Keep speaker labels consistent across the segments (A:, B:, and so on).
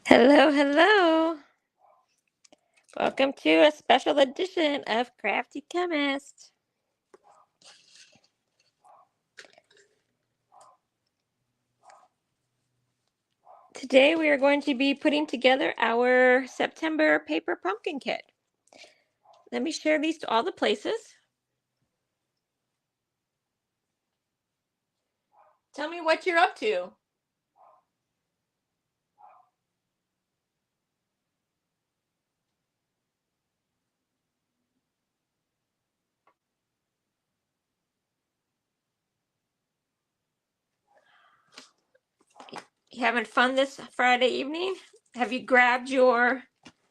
A: Hello, hello. Welcome to a special edition of Crafty Chemist. Today we are going to be putting together our September paper pumpkin kit. Let me share these to all the places. Tell me what you're up to. You having fun this Friday evening? Have you grabbed your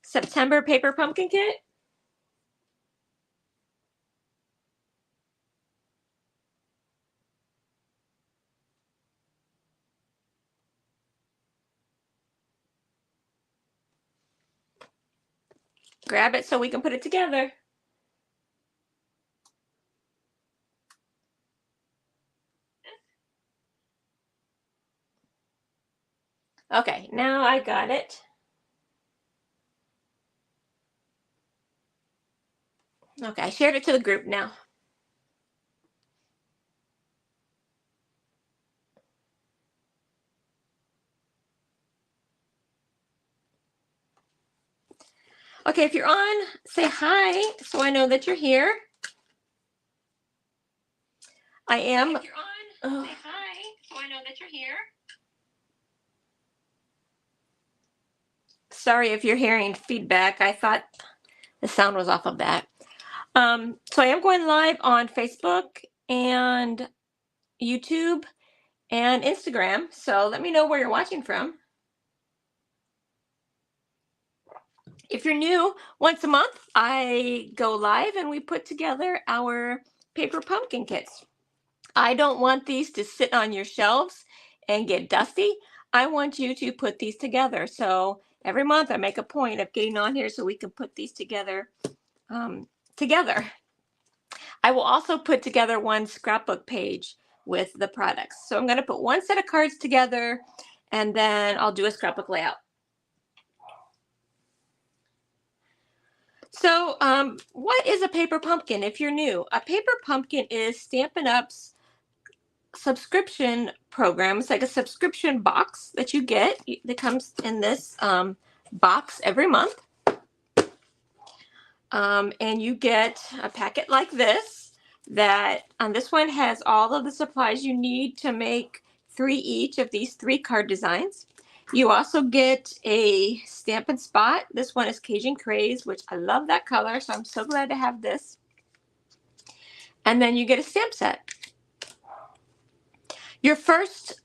A: September paper pumpkin kit? Grab it so we can put it together. Okay, now I got it. Okay, I shared it to the group now. Okay, if you're on, say hi so I know that you're here. I am. If you're on, say hi so I know that you're here. Sorry if you're hearing feedback. I thought the sound was off of that. So I am going live on Facebook and YouTube and Instagram. So let me know where you're watching from. If you're new, once a month I go live and we put together our paper pumpkin kits. I don't want these to sit on your shelves and get dusty. I want you to put these together. So every month I make a point of getting on here so we can put these together. I will also put together one scrapbook page with the products. So I'm going to put one set of cards together and then I'll do a scrapbook layout. So what is a paper pumpkin if you're new? A paper pumpkin is Stampin' Up's subscription program. It's like a subscription box that you get that comes in this box every month. And you get a packet like this that this one has all of the supplies you need to make 3 each of these 3 card designs. You also get a Stampin' Spot. This one is Cajun Craze, which I love that color, so I'm so glad to have this. And then you get a stamp set. Your first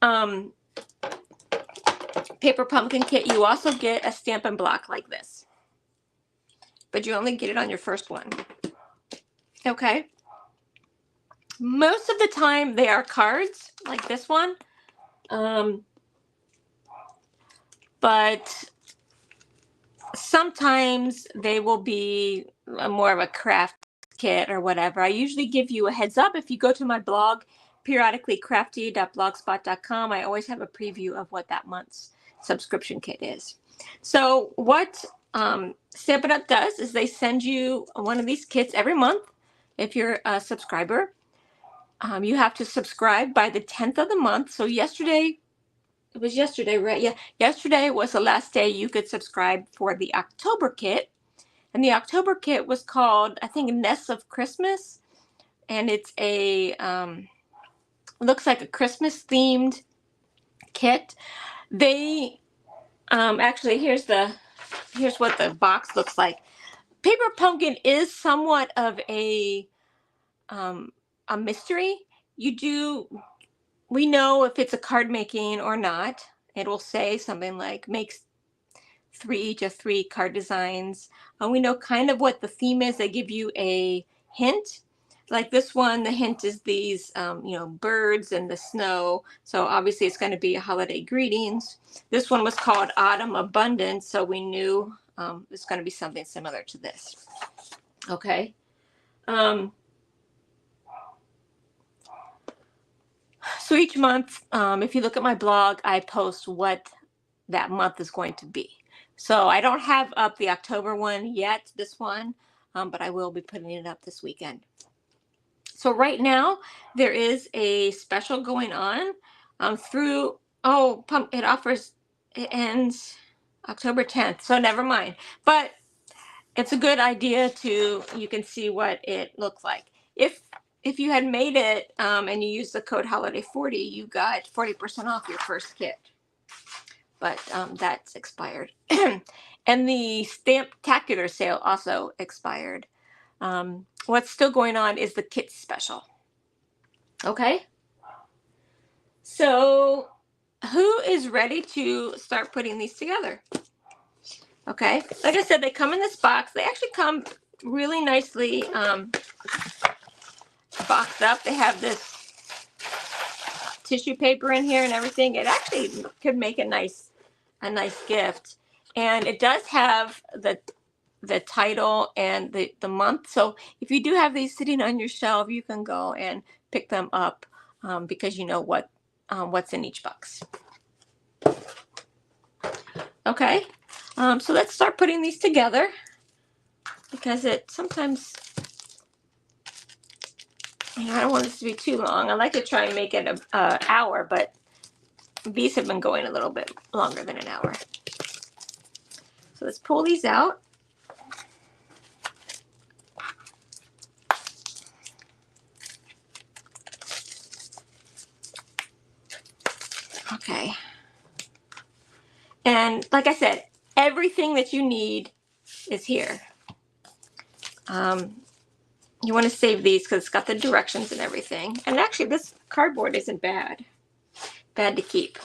A: paper pumpkin kit, you also get a Stampin' Block like this. But you only get it on your first one. Okay. Most of the time they are cards like this one. But sometimes they will be more of a craft kit or whatever. I usually give you a heads up if you go to my blog, periodicallycrafty.blogspot.com. I always have a preview of what that month's subscription kit is. So what Stampin' Up does is they send you one of these kits every month if you're a subscriber. You have to subscribe by the 10th of the month. So yesterday, it was yesterday, right? Yeah, yesterday was the last day you could subscribe for the October kit. And the October kit was called, I think, Nests of Christmas. And it's a, looks like a Christmas themed kit. They, actually, here's what the box looks like. Paper pumpkin is somewhat of a mystery. We know if it's a card making or not. It will say something like makes 3 each of 3 card designs. We know kind of what the theme is. They give you a hint. Like this one, the hint is these, birds and the snow. So obviously it's going to be a holiday greetings. This one was called Autumn Abundance. So we knew it's going to be something similar to this. Okay. So each month, if you look at my blog, I post what that month is going to be. So I don't have up the October one yet, this one, but I will be putting it up this weekend. So right now there is a special going on through, it ends October 10th. So never mind. But it's a good idea you can see what it looks like. If you had made it and you used the code holiday40, you got 40% off your first kit. But that's expired. And the Stamptacular sale also expired. What's still going on is the kit special. Okay. So who is ready to start putting these together? Okay. Like I said, they come in this box. They actually come really nicely boxed up. They have this tissue paper in here and everything. It actually could make a nice gift. And it does have the title and the month. So if you do have these sitting on your shelf, you can go and pick them up because you know what's in each box. Okay, so let's start putting these together because it sometimes, I don't want this to be too long. I like to try and make it an hour, but these have been going a little bit longer than an hour. So let's pull these out. Okay. And like I said, everything that you need is here. You want to save these because it's got the directions and everything. And actually, this cardboard isn't bad to keep.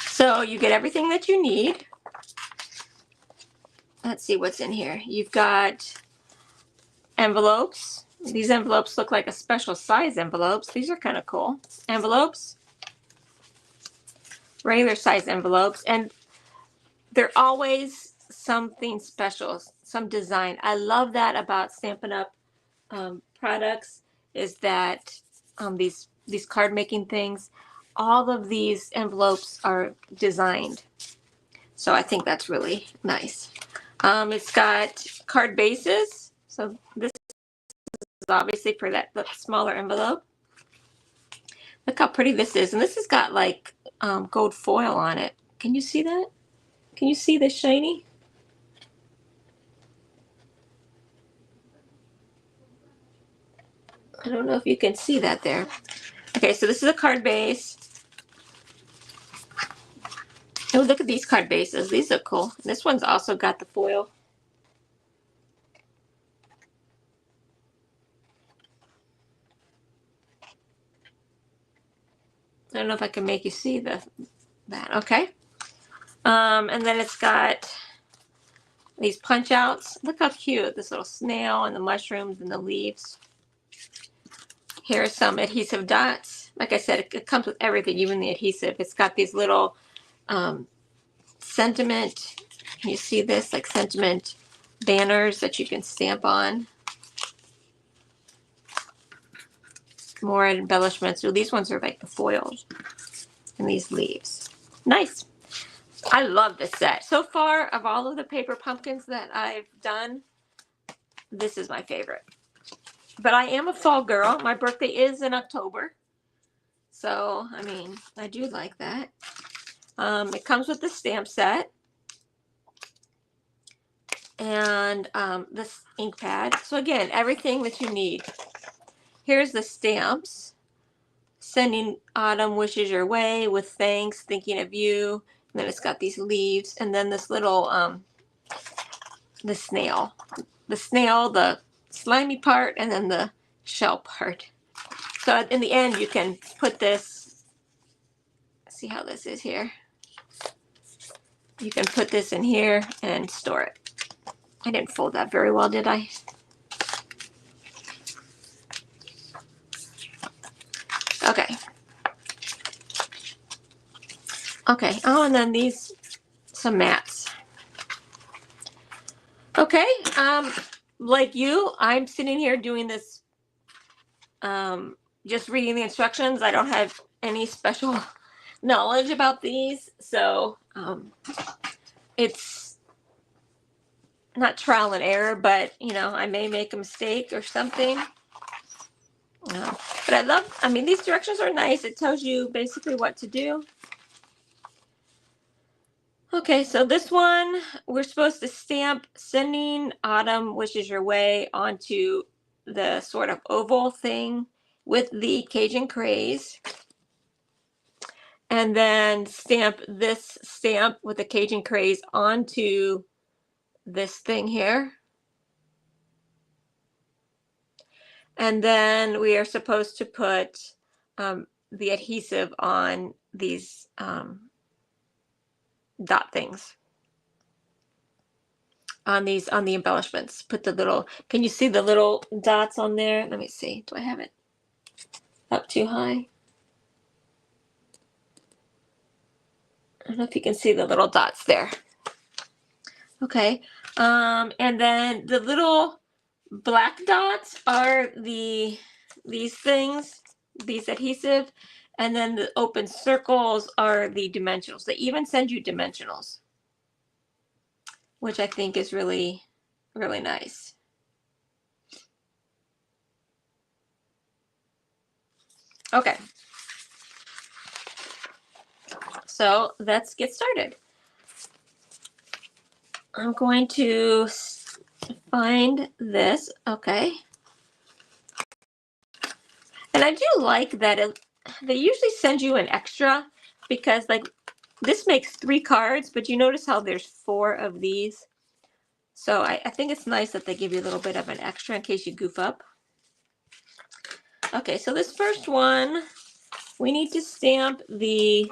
A: So you get everything that you need. Let's see what's in here. You've got envelopes. These envelopes look like a special size envelopes. These are kind of cool. Envelopes. Regular size envelopes. And they're always something special, some design. I love that about Stampin' Up! Products, is that these card making things, all of these envelopes are designed. So I think that's really nice. It's got card bases. So this is obviously for that smaller envelope. Look how pretty this is. And this has got like gold foil on it. Can you see that? Can you see the shiny? I don't know if you can see that there. Okay, so this is a card base. Oh, look at these card bases. These are cool. This one's also got the foil. I don't know if I can make you see that. Okay. And then it's got these punch outs. Look how cute. This little snail and the mushrooms and the leaves. Here are some adhesive dots. Like I said, it comes with everything, even the adhesive. It's got these little sentiment. Can you see this? Like sentiment banners that you can stamp on. More embellishments. So these ones are like the foils and these leaves. Nice. I love this set. So far, of all of the paper pumpkins that I've done, this is my favorite. But I am a fall girl. My birthday is in October. So, I mean, I do like that. It comes with the stamp set. And this ink pad. So again, everything that you need. Here's the stamps. Sending autumn wishes your way with thanks, thinking of you. And then it's got these leaves. And then this little, the snail. The snail, the slimy part, and then the shell part. So in the end, you can put this, see how this is here. You can put this in here and store it. I didn't fold that very well, did I? Okay. Okay, oh, and then these, some mats. Okay, like you, I'm sitting here doing this, just reading the instructions. I don't have any special knowledge about these, so it's not trial and error, but you know, I may make a mistake or something. But I mean, these directions are nice. It tells you basically what to do. Okay, so this one, we're supposed to stamp "Sending Autumn Wishes Your Way" onto the sort of oval thing with the Cajun craze. And then stamp this stamp with the Cajun craze onto this thing here. And then we are supposed to put the adhesive on these dot things. On the embellishments. Put the little, can you see the little dots on there? Let me see. Do I have it up too high? I don't know if you can see the little dots there. Okay. And then the little black dots are these things, these adhesive, and then the open circles are the dimensionals. They even send you dimensionals, which I think is really, really nice. Okay. So let's get started. I'm going to find this. Okay. And I do like that they usually send you an extra, because like this makes 3 cards, but you notice how there's 4 of these. So I think it's nice that they give you a little bit of an extra in case you goof up. Okay, so this first one, we need to stamp the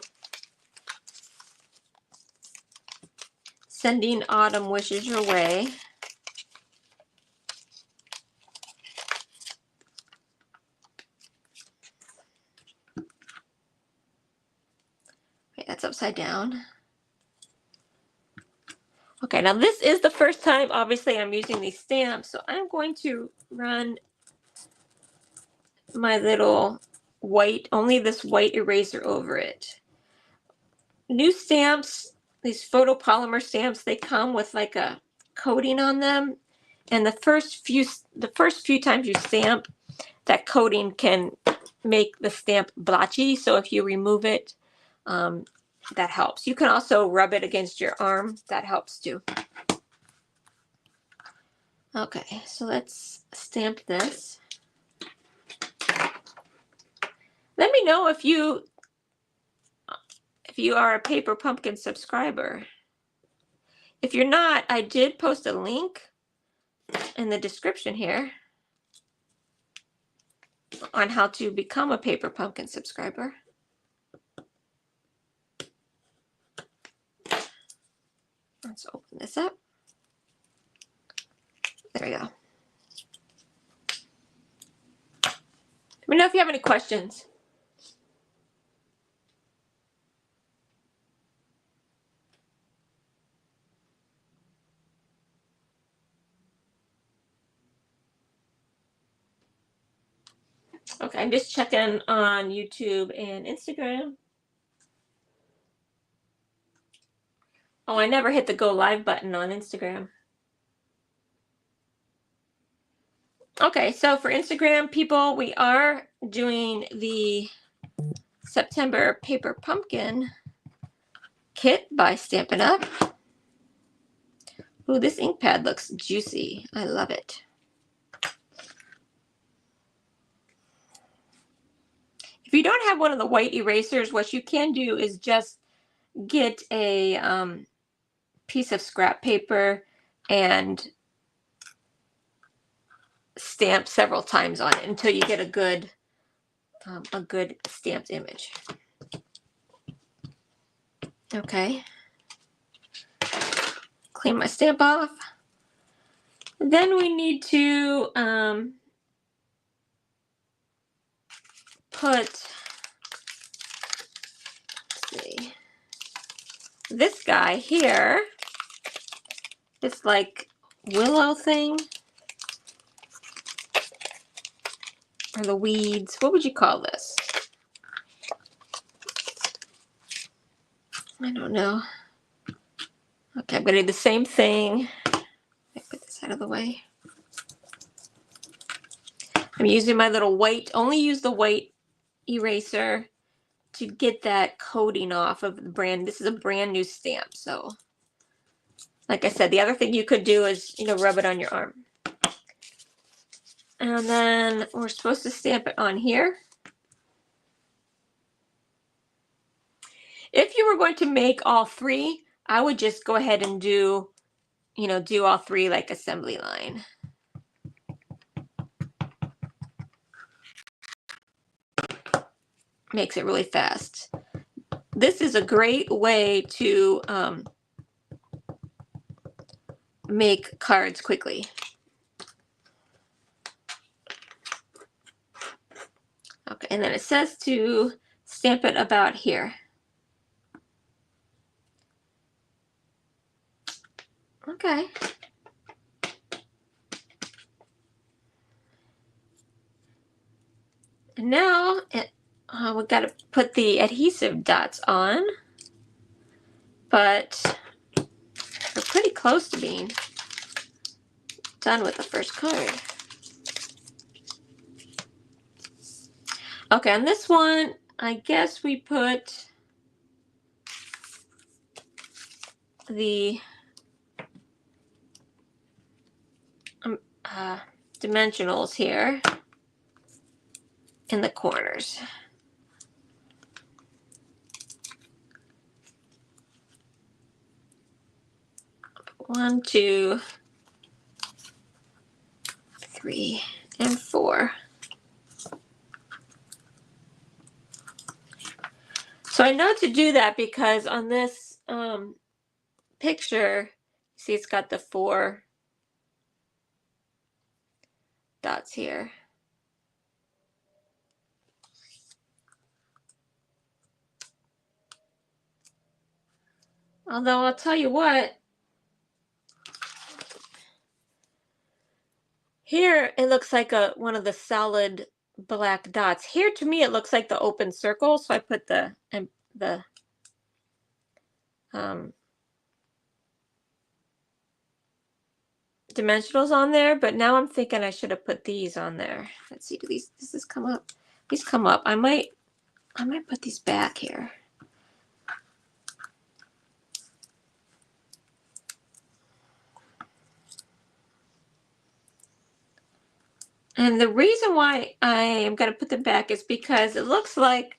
A: "Sending Autumn Wishes Your Way." Okay, that's upside down. Okay, now this is the first time, obviously, I'm using these stamps, so I'm going to run my little white, only this white eraser over it. New stamps, these photopolymer stamps, they come with like a coating on them, and the first few times you stamp, that coating can make the stamp blotchy. So if you remove it, that helps. You can also rub it against your arm. That helps too. Okay, so let's stamp this. Let me know if you are a Paper Pumpkin subscriber. If you're not, I did post a link in the description here on how to become a Paper Pumpkin subscriber. Let's open this up. There we go. Let me know if you have any questions. Okay, I'm just checking on YouTube and Instagram. Oh, I never hit the go live button on Instagram. Okay, so for Instagram people, we are doing the September Paper Pumpkin kit by Stampin' Up. Ooh, this ink pad looks juicy. I love it. If you don't have one of the white erasers, what you can do is just get a piece of scrap paper and stamp several times on it until you get a good stamped image. Okay. Clean my stamp off. Then we need to put, let's see, this guy here, this like willow thing, or the weeds. What would you call this? I don't know. Okay, I'm going to do the same thing. I put this out of the way. I'm using my little white, only use the white eraser to get that coating off of the brand. This is a brand new stamp, so like I said, the other thing you could do is, you know, rub it on your arm. And then we're supposed to stamp it on here. If you were going to make all three, I would just go ahead and do, you know, do all three like assembly line. Makes it really fast. This is a great way to make cards quickly. Okay, and then it says to stamp it about here. Okay. And now we've got to put the adhesive dots on, but we're pretty close to being done with the first card. Okay, on this one, I guess we put the dimensionals here in the corners. 1, 2, 3, and 4. So I know to do that because on this picture, see it's got the 4 dots here. Although I'll tell you what, here it looks like one of the solid black dots. Here to me it looks like the open circle, so I put the dimensionals on there, but now I'm thinking I should have put these on there. Let's see, does this come up? These come up. I might put these back here. And the reason why I am going to put them back is because it looks like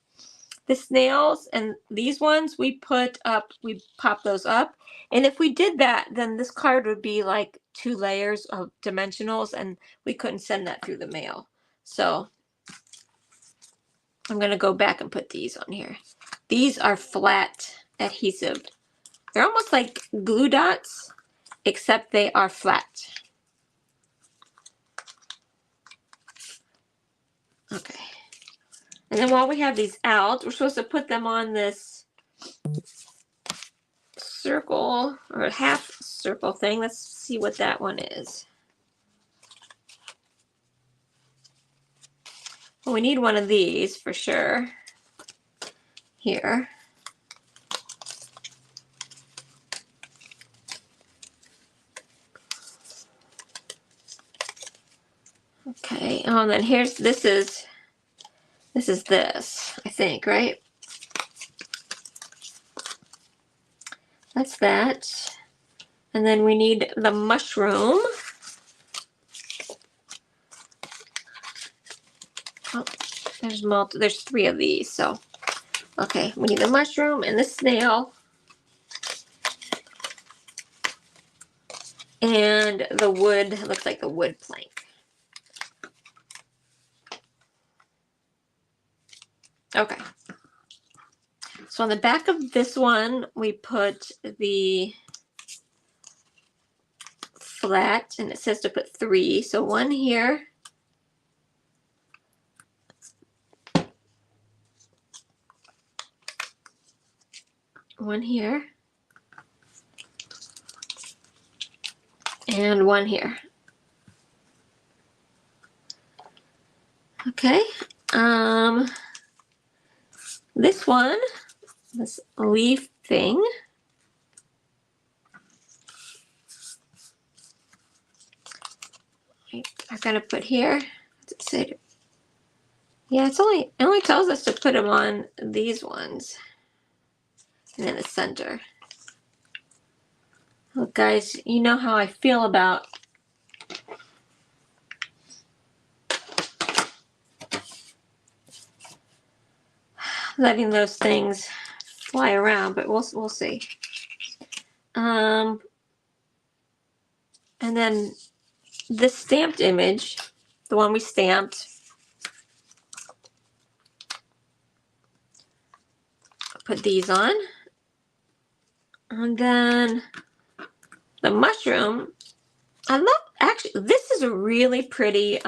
A: the snails and these ones we pop those up. And if we did that, then this card would be like 2 layers of dimensionals and we couldn't send that through the mail. So I'm going to go back and put these on here. These are flat adhesive. They're almost like glue dots, except they are flat. Okay. And then while we have these out, we're supposed to put them on this circle or half circle thing. Let's see what that one is. Well, we need one of these for sure. Here. Okay. Oh, and then this is this, I think, right? That's that. And then we need the mushroom. Oh, there's 3 of these, so okay, we need the mushroom and the snail and the wood. It looks like the wood plank. Okay. So on the back of this one, we put the flat, and it says to put 3. So 1 here. One here. And 1 here. Okay. This one, this leaf thing, I'm gonna put here. What's it say? Yeah, it only tells us to put them on these ones, and then the center. Look, guys, you know how I feel about letting those things fly around, but we'll see. And then this stamped image, the one we stamped, put these on. And then the mushroom, I love, actually, this is a really pretty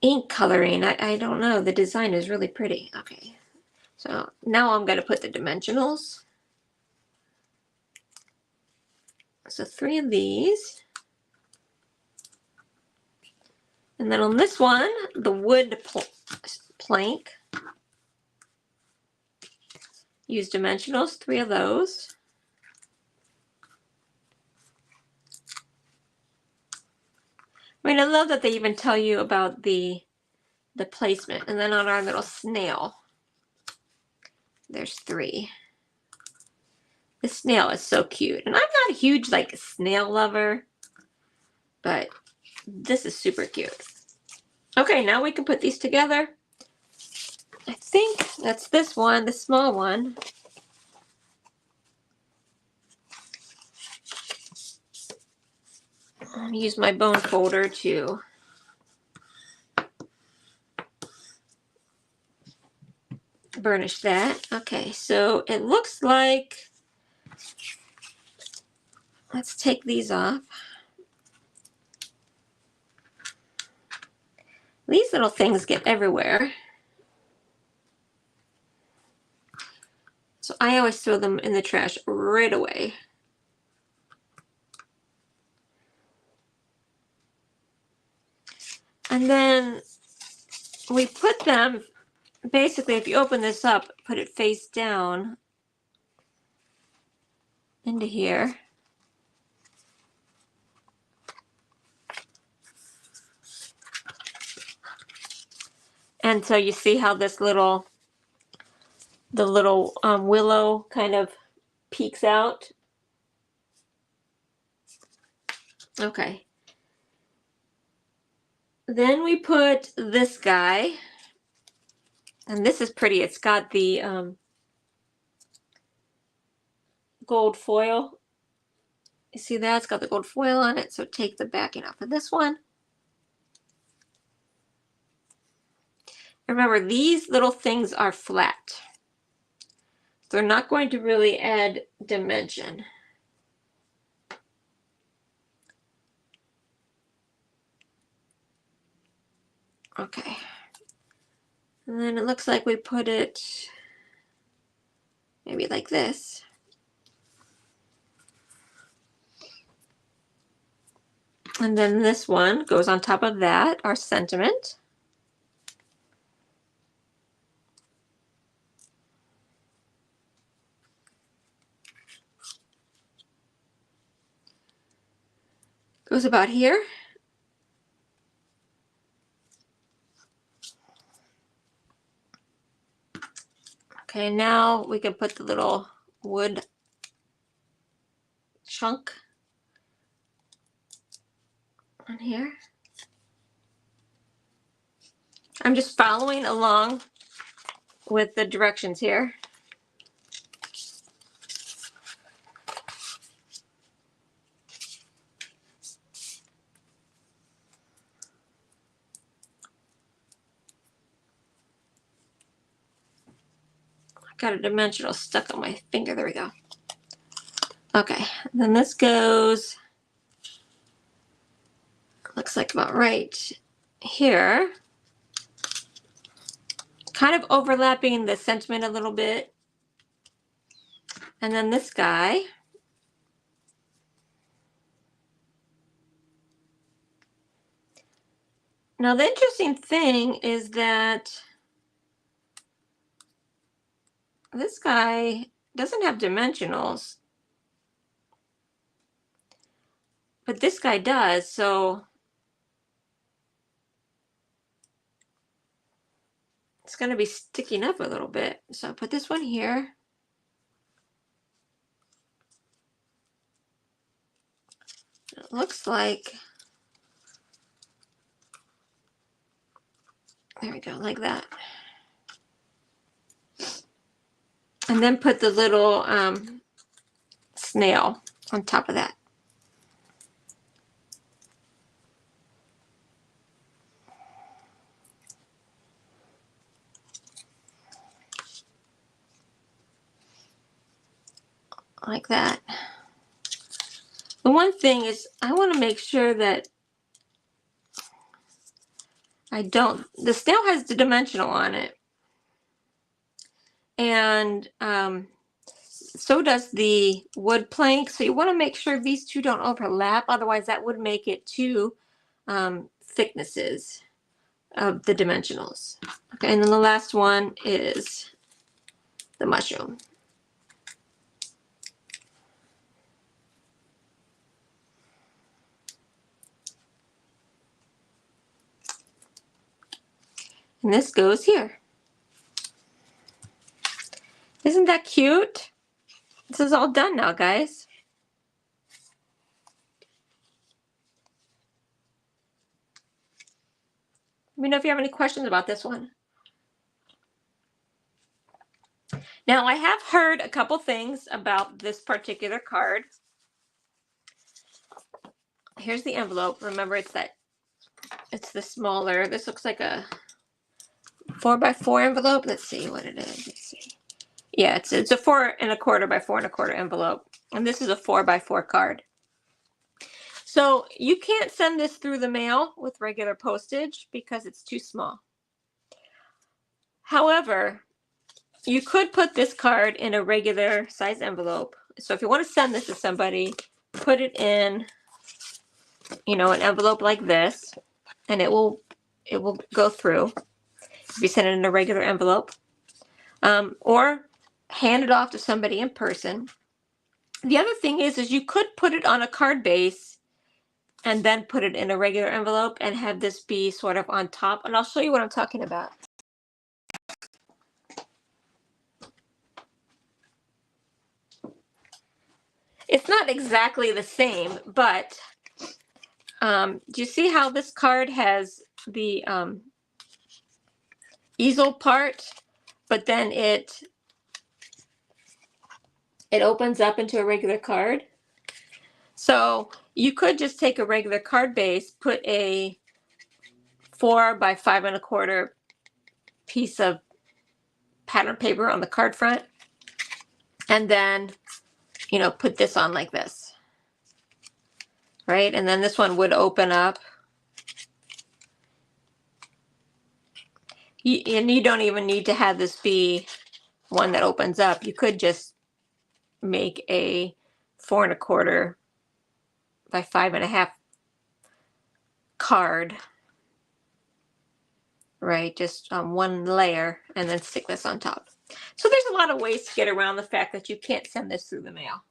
A: ink coloring. I don't know, the design is really pretty. Okay, so now I'm going to put the dimensionals. So 3 of these. And then on this one, the wood plank, use dimensionals, 3 of those. I mean, I love that they even tell you about the placement. And then on our little snail, there's 3. The snail is so cute. And I'm not a huge like snail lover, but this is super cute. Okay, now we can put these together. I think that's this one, the small one. I'll use my bone folder to burnish that. Okay, so it looks like, let's take these off. These little things get everywhere. So I always throw them in the trash right away. And then we put them, basically if you open this up, put it face down into here. And so you see how this little, the little willow kind of peeks out. Okay. Then we put this guy, and this is pretty. It's got the gold foil. You see that? It's got the gold foil on it. So take the backing off of this one. Remember, these little things are flat. They're not going to really add dimension. Okay. And then it looks like we put it maybe like this. And then this one goes on top of that, our sentiment. Goes about here. Okay, now we can put the little wood chunk on here. I'm just following along with the directions here. Got a dimensional stuck on my finger. There we go. Okay, then this goes, looks like about right here. Kind of overlapping the sentiment a little bit. And then this guy. Now the interesting thing is that this guy doesn't have dimensionals. but this guy does, so it's going to be sticking up a little bit. So I put this one here. It looks like, there we go, like that. And then put the little snail on top of that. Like that. The one thing is I want to make sure that the snail has the dimensional on it. And so does the wood plank. So you want to make sure these two don't overlap. Otherwise that would make it two thicknesses of the dimensionals. Okay, and then the last one is the mushroom. And this goes here. Isn't that cute? This is all done now, guys. Let me know if you have any questions about this one. Now, I have heard a couple things about this particular card. Here's the envelope. Remember, it's the smaller. This looks like a 4x4 envelope. Let's see what it is. Let's see. Yeah, it's a 4 1/4 by 4 1/4 envelope, and this is a 4x4 card. So you can't send this through the mail with regular postage because it's too small. However, you could put this card in a regular size envelope. So if you want to send this to somebody, put it in, an envelope like this, and it will go through if you send it in a regular envelope, or hand it off to somebody in person. The other thing is you could put it on a card base and then put it in a regular envelope and have this be sort of on top. And I'll show you what I'm talking about. It's not exactly the same, but do you see how this card has the easel part, but then it opens up into a regular card? So you could just take a regular card base, put a 4 by 5 1/4 piece of pattern paper on the card front, and then put this on like this, right? And then this one would open up. And you don't even need to have this be one that opens up. You could just make a 4 1/4 by 5 1/2 card, right? Just one layer, and then stick this on top. So there's a lot of ways to get around the fact that you can't send this through the mail.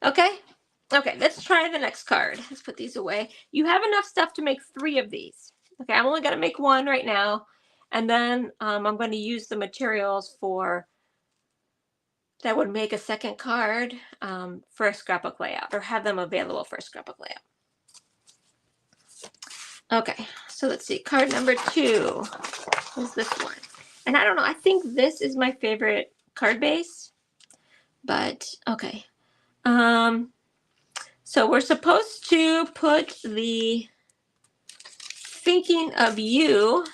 A: Okay, let's try the next card. Let's put these away. You have enough stuff to make 3 of these. Okay, I'm only going to make 1 right now, and then I'm going to use the materials that would make a second card for a scrapbook layout, or have them available for a scrapbook layout. Okay, so let's see. Card number 2 is this one. And I don't know, I think this is my favorite card base, but okay. So we're supposed to put the thinking of you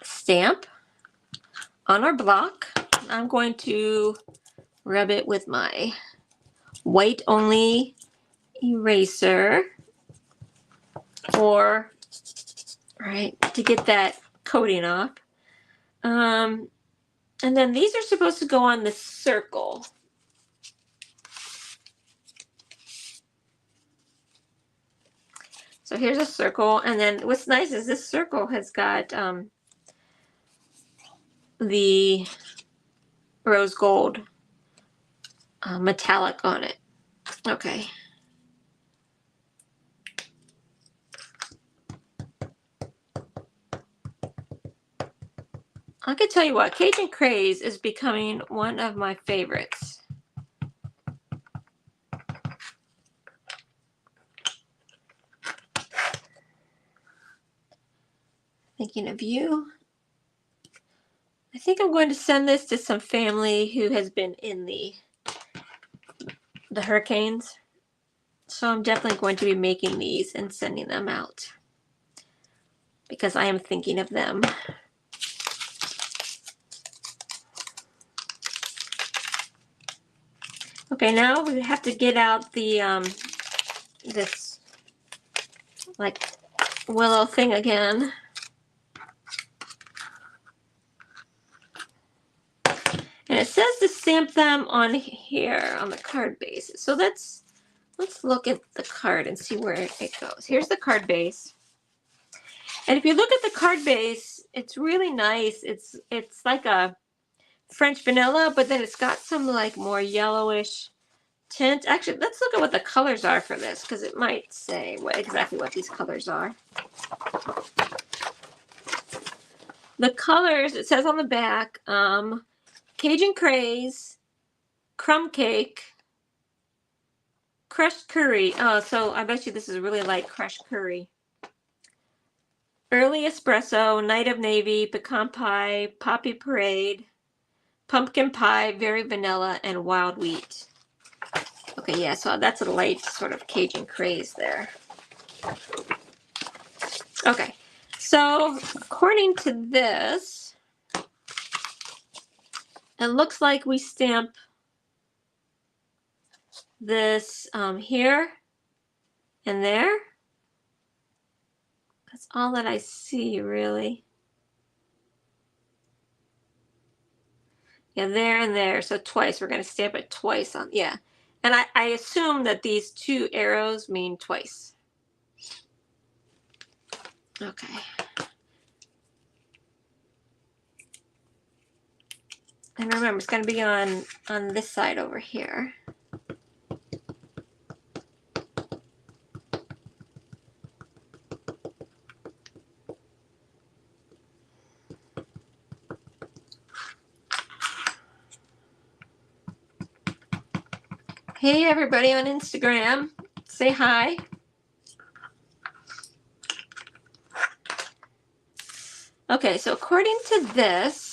A: stamp on our block. I'm going to rub it with my white only eraser, to get that coating off. And then these are supposed to go on the circle. So here's a circle, and then what's nice is this circle has got the rose gold metallic on it. Okay. I can tell you what, Cajun Craze is becoming one of my favorites. Thinking of you. I think I'm going to send this to some family who has been in the hurricanes. So I'm definitely going to be making these and sending them out because I am thinking of them. Okay, now we have to get out the this like willow thing again. And it says to stamp them on here on the card base. So let's look at the card and see where it goes. Here's the card base. And if you look at the card base, it's really nice. It's like a French vanilla, but then it's got some like more yellowish tint. Actually, let's look at what the colors are for this because it might say exactly what these colors are. The colors, it says on the back, Cajun Craze, Crumb Cake, Crushed Curry. Oh, so I bet you this is really like crushed curry. Early Espresso, Night of Navy, Pecan Pie, Poppy Parade, Pumpkin Pie, Very Vanilla, and Wild Wheat. Okay, yeah, so that's a light sort of Cajun Craze there. Okay, so according to this, it looks like we stamp this here and there. That's all that I see, really. Yeah, there and there. So twice. We're going to stamp it twice on, yeah. And I assume that these two arrows mean twice. Okay. And remember, it's going to be on this side over here. Hey, everybody on Instagram. Say hi. Okay, so according to this,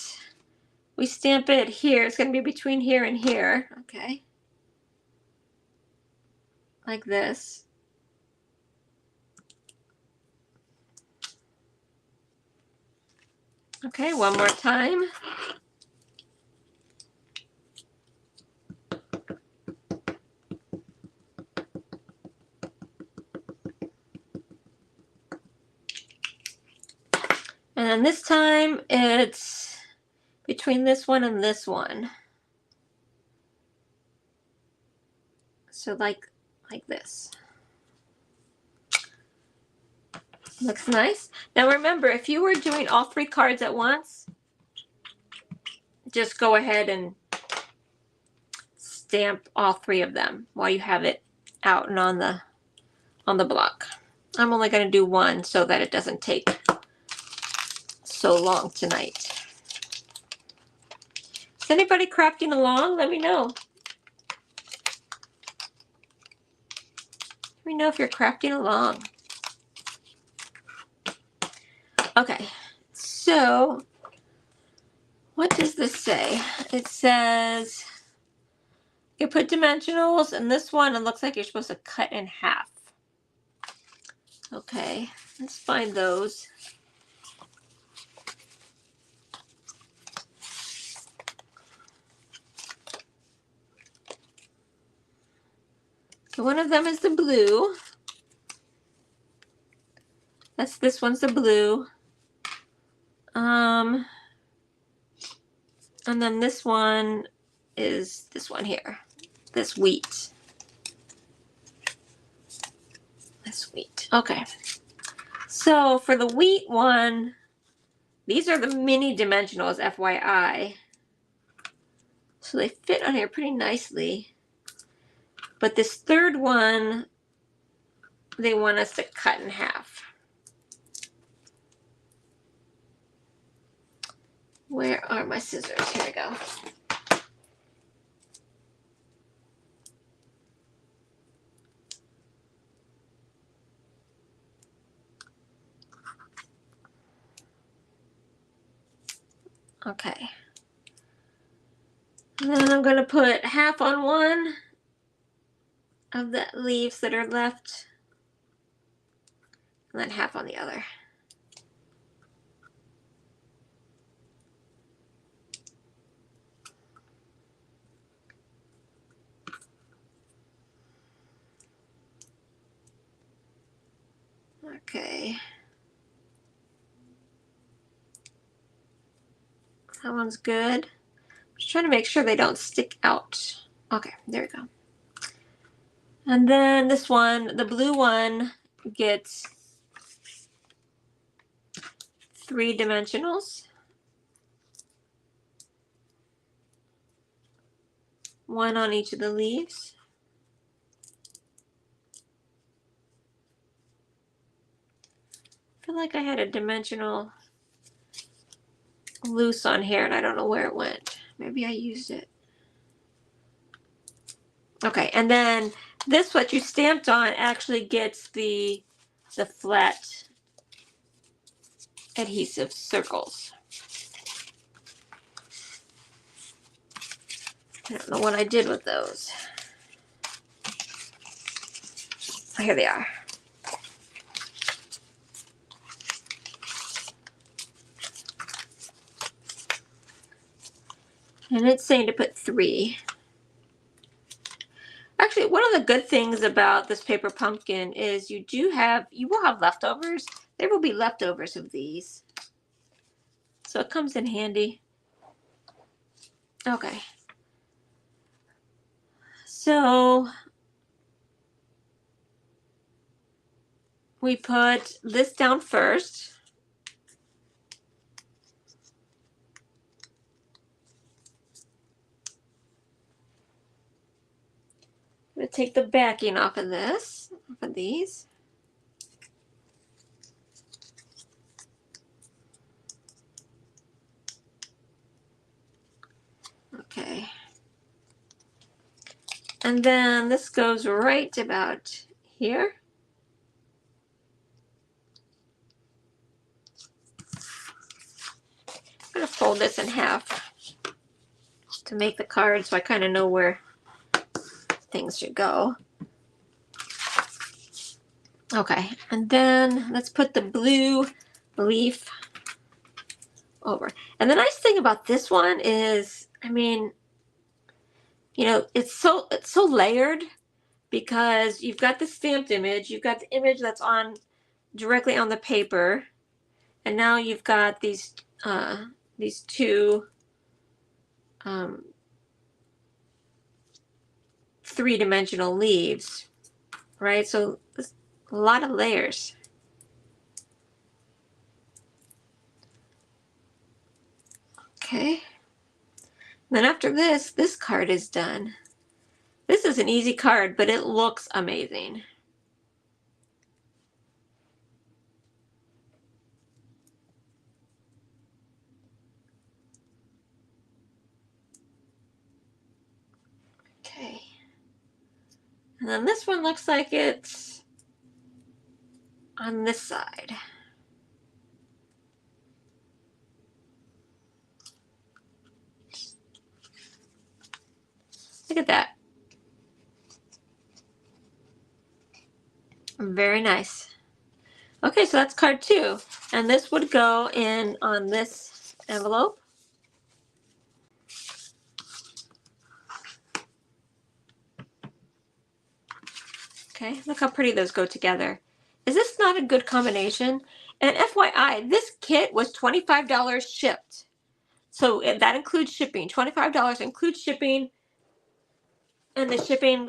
A: we stamp it here. It's going to be between here and here. Okay. Like this. Okay, one more time. And then this time it's between this one and this one. So like this. Looks nice. Now remember, if you were doing all three cards at once, just go ahead and stamp all three of them while you have it out and on the block. I'm only going to do one so that it doesn't take so long tonight. Is anybody crafting along? Let me know. Let me know if you're crafting along. Okay, so what does this say? It says you put dimensionals, and this one it looks like you're supposed to cut in half. Okay, let's find those. So one of them is the blue. This one's the blue. And then this one is this one here. This wheat. This wheat. Okay. So for the wheat one, these are the mini dimensionals, FYI. So they fit on here pretty nicely. But this third one, they want us to cut in half. Where are my scissors? Here we go. Okay. And then I'm going to put half on one of the leaves that are left, and then half on the other. Okay. That one's good. Just trying to make sure they don't stick out. Okay, there we go. And then this one, the blue one, gets 3 dimensionals. One on each of the leaves. I feel like I had a dimensional loose on here and I don't know where it went. Maybe I used it. Okay, and then this, what you stamped on, actually gets the flat adhesive circles. I don't know what I did with those. Oh, here they are. And it's saying to put 3. Actually, one of the good things about this paper pumpkin is you will have leftovers. There will be leftovers of these. So it comes in handy. Okay. So we put this down first. I'm going to take the backing off of this, off of these. Okay. And then this goes right about here. I'm going to fold this in half to make the card so I kind of know where things should go. Okay, and then let's put the blue leaf over. And the nice thing about this one is, I mean, you know, it's so layered because you've got the stamped image, you've got the image that's on directly on the paper, and now you've got these 2 3-dimensional leaves, right? So it's a lot of layers. Okay. Then after this card is done. This is an easy card, but it looks amazing. Okay. And then this one looks like it's on this side. Look at that. Very nice. Okay, so that's card 2. And this would go in on this envelope. Okay, look how pretty those go together. Is this not a good combination? And FYI, this kit was $25 shipped. So that includes shipping. $25 includes shipping, and the shipping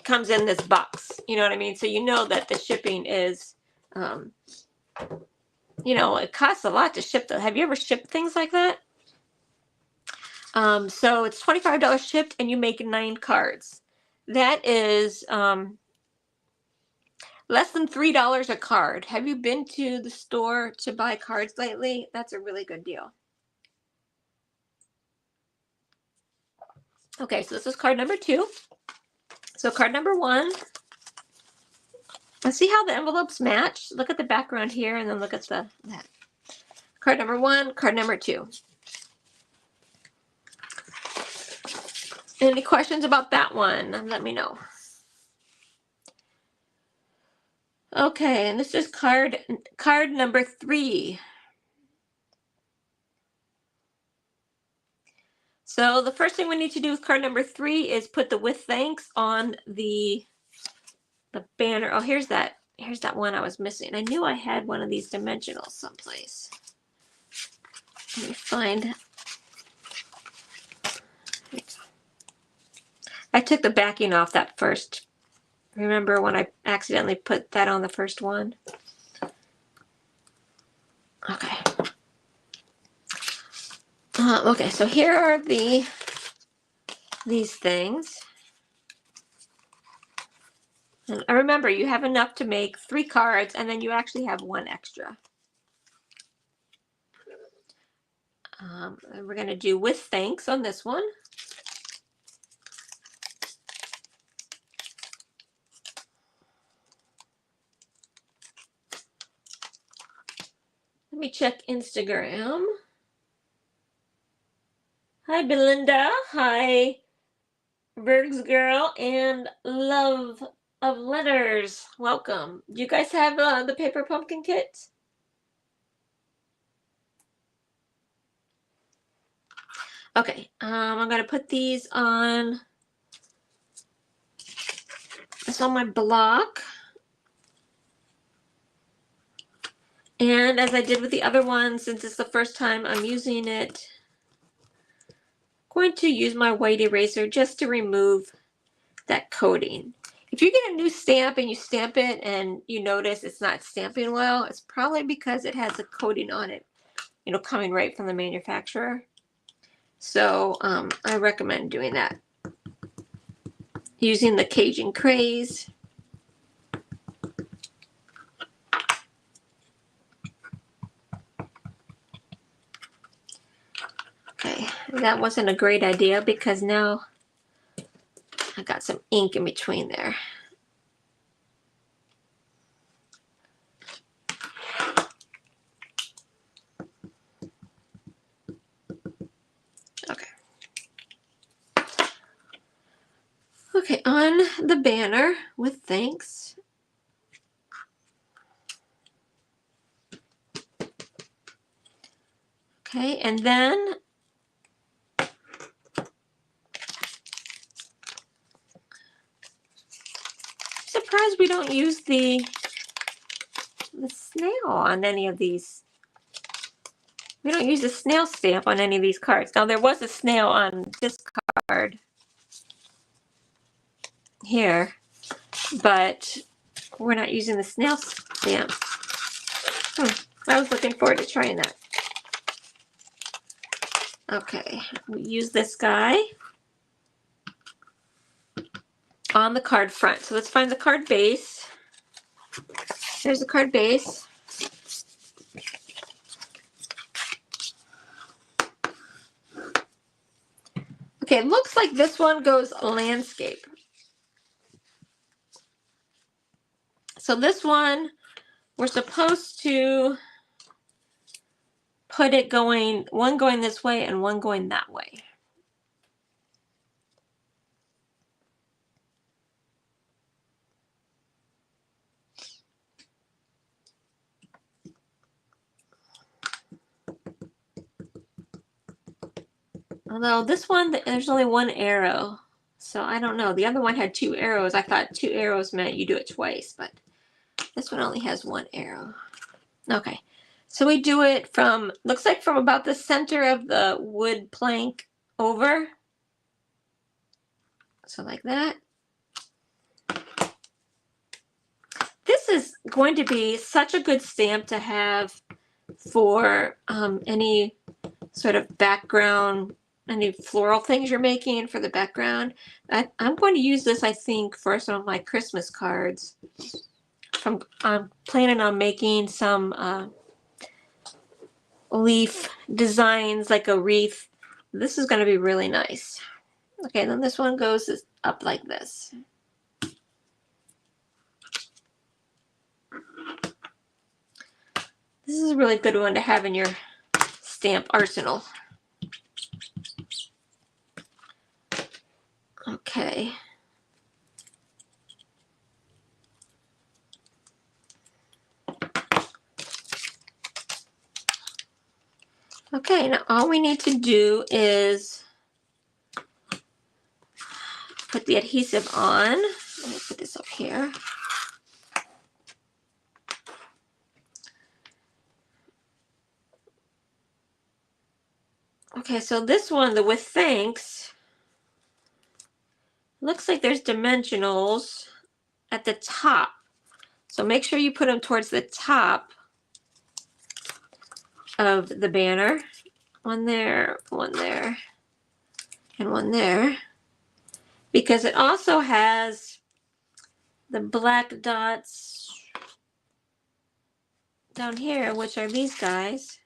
A: comes in this box. You know what I mean? So you know that the shipping is you know, it costs a lot to ship them. Have you ever shipped things like that? So it's $25 shipped, and you make 9 cards. That is less than $3 a card. Have you been to the store to buy cards lately? That's a really good deal. Okay, so this is card number 2. So card number 1. Let's see how the envelopes match. Look at the background here, and then look at that. Card number 1, card number 2. Any questions about that one? Let me know. Okay, and this is card number 3. So the first thing we need to do with card number 3 is put the with thanks on the banner. Oh, here's that one I was missing. I knew I had one of these dimensionals someplace. Let me find. I took the backing off that first. Remember when I accidentally put that on the first one? Okay. Okay, so here are these things. And remember, you have enough to make 3 cards, and then you actually have 1 extra. And we're going to do with thanks on this one. Let me check Instagram. Hi, Belinda. Hi, Berg's Girl and Love of Letters. Welcome. Do you guys have the paper pumpkin kit? Okay, I'm going to put these on. It's on my block. And as I did with the other one, since it's the first time I'm using it, I'm going to use my white eraser just to remove that coating. If you get a new stamp and you stamp it and you notice it's not stamping well, it's probably because it has a coating on it, you know, coming right from the manufacturer. So I recommend doing that. Using the Cajun Craze. Okay, that wasn't a great idea because now I got some ink in between there. Okay. Okay, on the banner with thanks. Okay, and then surprised we don't use the snail on any of these. We don't use the snail stamp on any of these cards. Now there was a snail on this card here, but we're not using the snail stamp. I was looking forward to trying that. Okay, we use this guy on the card front. So let's find the card base. There's the card base. Okay, it looks like this one goes landscape. So this one, we're supposed to put it going, one going this way and one going that way. Although this one, there's only 1 arrow. So I don't know. The other one had 2 arrows. I thought 2 arrows meant you do it twice, but this one only has 1 arrow. Okay. So we do it from, looks like from about the center of the wood plank over. So like that. going to be such a good stamp to have for any sort of background, any floral things you're making for the background. I'm going to use this, I think, for some of my Christmas cards. I'm planning on making some leaf designs, like a wreath. This is going to be really nice. Okay, then this one goes up like this. This is a really good one to have in your stamp arsenal. Okay. Okay, now all we need to do is put the adhesive on. Let me put this up here. Okay, so this one, the with thanks, looks like there's dimensionals at the top. So make sure you put them towards the top of the banner. One there, and one there. Because it also has the black dots down here, which are these guys.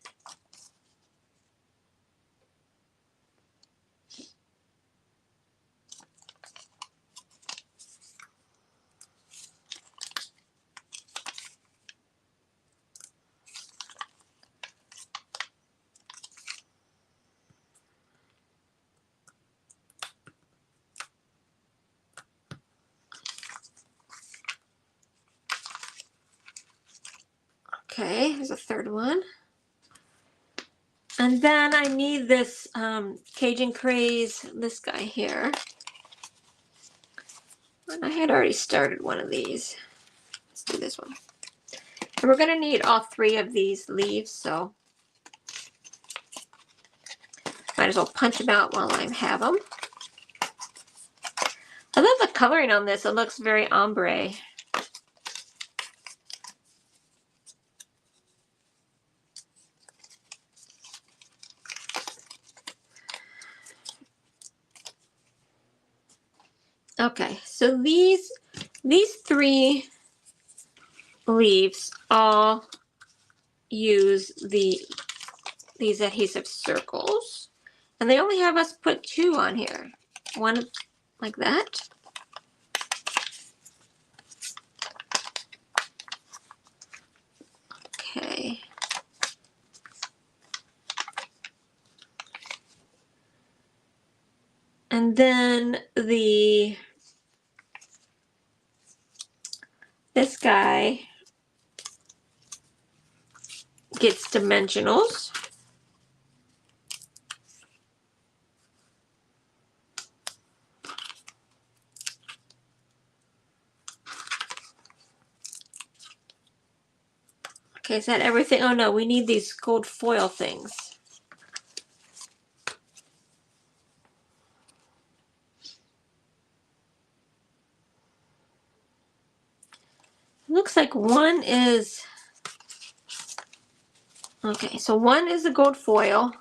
A: Okay, there's a third one. And then I need this Cajun Craze, this guy here. And I had already started one of these. Let's do this one. And we're going to need all three of these leaves, so might as well punch them out while I have them. I love the coloring on this. It looks very ombre. Okay, so these three leaves all use these adhesive circles, and they only have us put 2 on here. One like that. Okay. And then this guy gets dimensionals. Okay, is that everything? Oh no, we need these gold foil things. Looks like one is, okay, so one is the gold foil,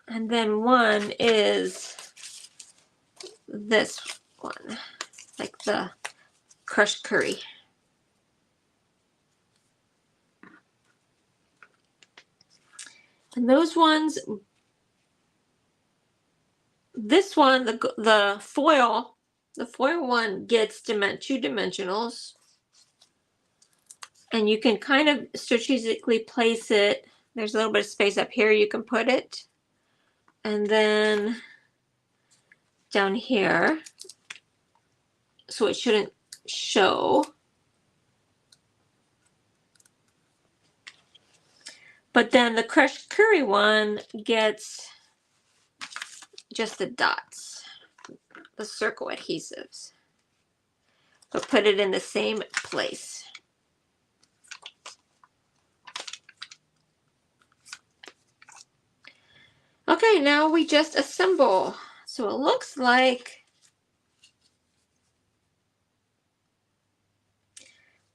A: and then one is this one, like the crushed curry. And those ones, this one, the foil one gets 2 dimensionals. And you can kind of strategically place it. There's a little bit of space up here you can put it. And then down here, so it shouldn't show. But then the crushed curry one gets just the dots, the circle adhesives. But put it in the same place. Okay, now we just assemble. So it looks like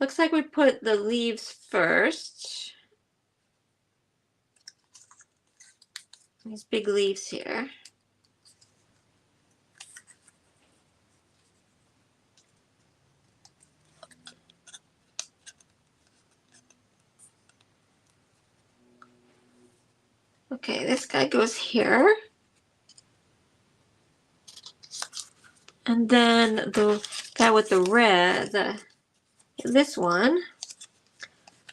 A: Looks like we put the leaves first. These big leaves here. Okay, this guy goes here. And then the guy with the red, this one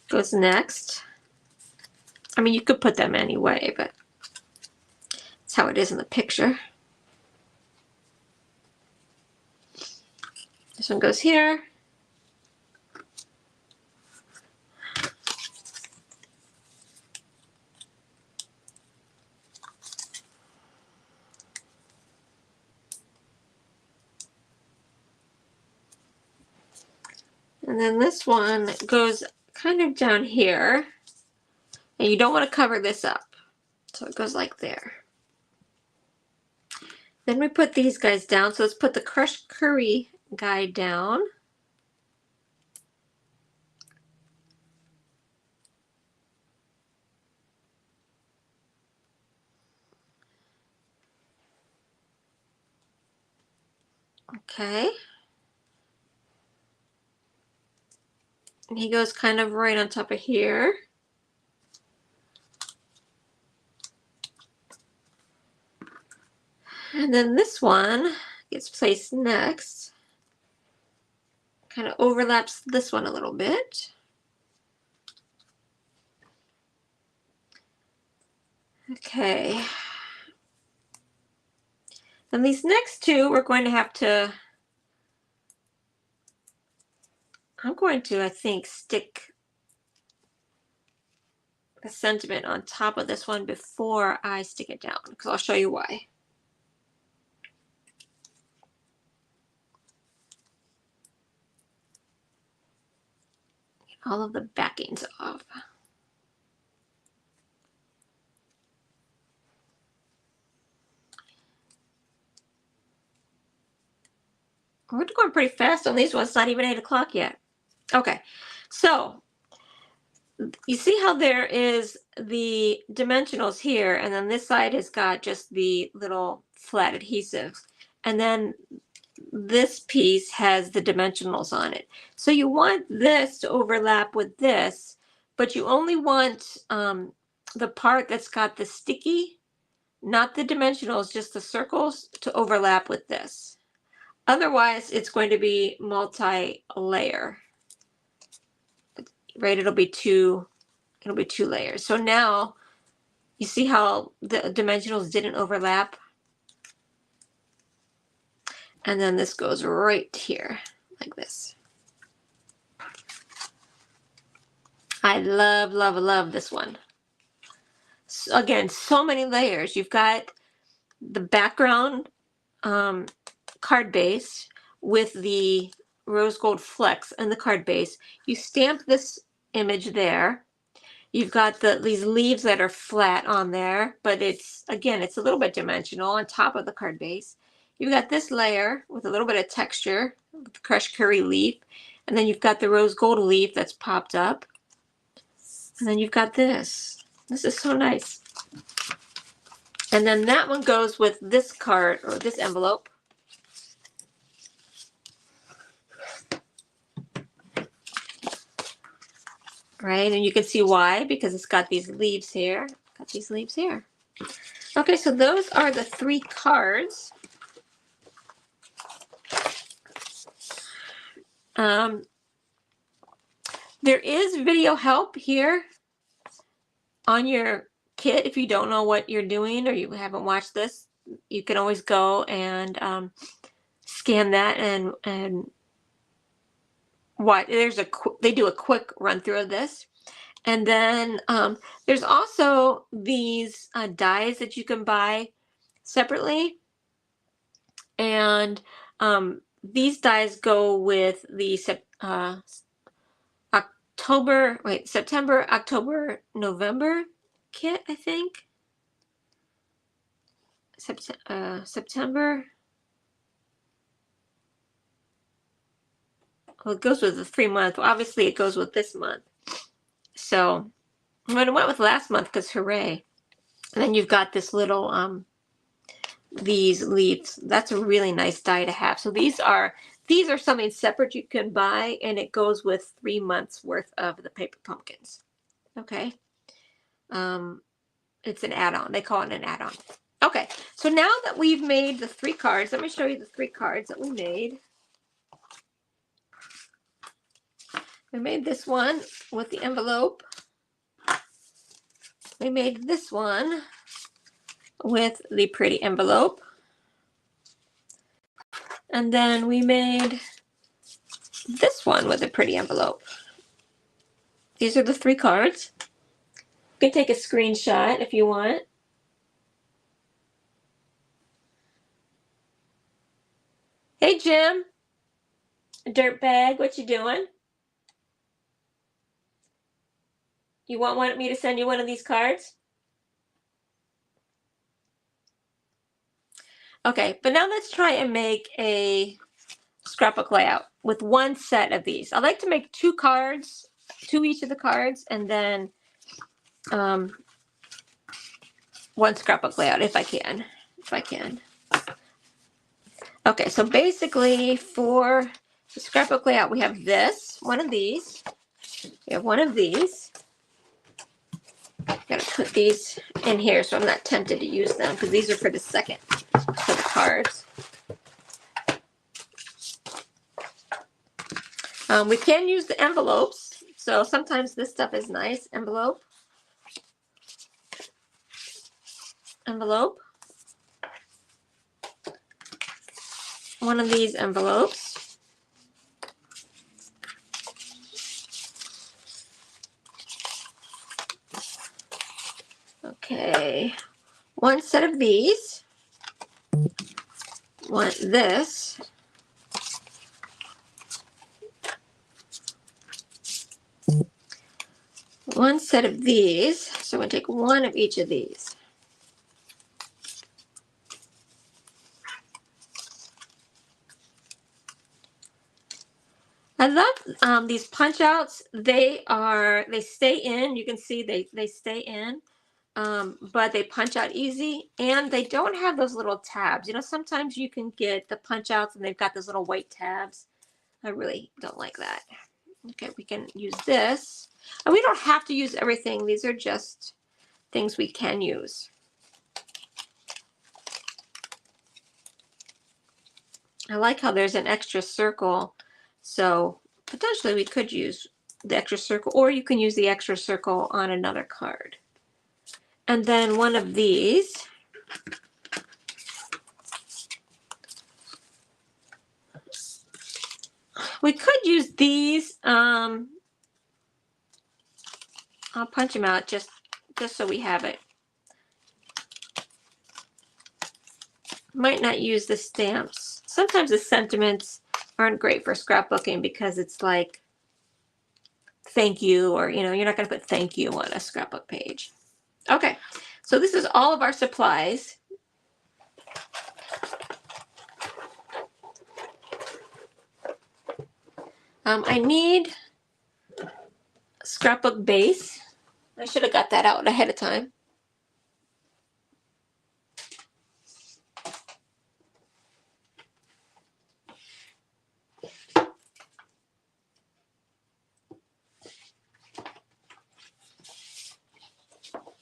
A: goes next. I mean, you could put them anyway, but that's how it is in the picture. This one goes here. And then this one goes kind of down here. And you don't want to cover this up. So it goes like there. Then we put these guys down. So let's put the crushed curry guy down. Okay. And he goes kind of right on top of here. And then this one gets placed next. Kind of overlaps this one a little bit. Okay. And these next two, we're going to have to, I'm going to, I think, stick the sentiment on top of this one before I stick it down, because I'll show you why. All of the backings off. We're going pretty fast on these ones. It's not even 8 o'clock yet. Okay, so you see how there is the dimensionals here, and then this side has got just the little flat adhesive. And then this piece has the dimensionals on it. So you want this to overlap with this, but you only want the part that's got the sticky, not the dimensionals, just the circles, to overlap with this. Otherwise, it's going to be multi-layer, right? It'll be two layers. So now you see how the dimensionals didn't overlap? And then this goes right here, like this. I love, love, love this one. So again, so many layers. You've got the background card base with the rose gold flecks and the card base. You stamp this image there. You've got these leaves that are flat on there, but it's, again, it's a little bit dimensional on top of the card base. You've got this layer with a little bit of texture with the crushed curry leaf, and then you've got the rose gold leaf that's popped up, and then you've got this. This is so nice. And then that one goes with this card, or this envelope. Right, and you can see why, because it's got these leaves here. Got these leaves here. Okay, so those are the 3 cards. There is video help here on your kit. If you don't know what you're doing or you haven't watched this, you can always go and scan that and watch. They do a quick run through of this. And then there's also these dies that you can buy separately. And these dies go with the September, October, November kit, I think. September. well, it goes with the 3-month. Well, obviously, it goes with this month. So I'm going to went with last month because hooray. And then you've got this little, these leaves. That's a really nice die to have. So these are something separate you can buy, and it goes with 3 months worth of the paper pumpkins. Okay. It's an add-on. They call it an add-on. Okay. So now that we've made the 3 cards, let me show you the 3 cards that we made. We made this one with the envelope. We made this one with the pretty envelope. And then we made this one with a pretty envelope. These are the 3 cards. You can take a screenshot if you want. Hey, Jim. Dirtbag, what you doing? You want me to send you one of these cards? Okay, but now let's try and make a scrapbook layout with 1 set of these. I like to make 2 cards, 2 each of the cards, and then 1 scrapbook layout if I can. Okay, so basically for the scrapbook layout, we have one of these. We have one of these. Gotta put these in here so I'm not tempted to use them because these are for the second for the cards. We can use the envelopes, so sometimes this stuff is nice. Envelope. One of these envelopes. Okay, 1 set of these. This. One set of these. So I'm going to take 1 of each of these. I love these punch outs. They stay in. You can see they stay in. But they punch out easy, and they don't have those little tabs. You know, sometimes you can get the punch outs and they've got those little white tabs. I really don't like that. Okay, we can use this. And we don't have to use everything. These are just things we can use. I like how there's an extra circle. So potentially we could use the extra circle, or you can use the extra circle on another card. And then one of these. We could use these. I'll punch them out just so we have it. Might not use the stamps. Sometimes the sentiments aren't great for scrapbooking because it's like thank you, or you know, you're not going to put thank you on a scrapbook page. Okay, so this is all of our supplies. I need a scrapbook base. I should have got that out ahead of time.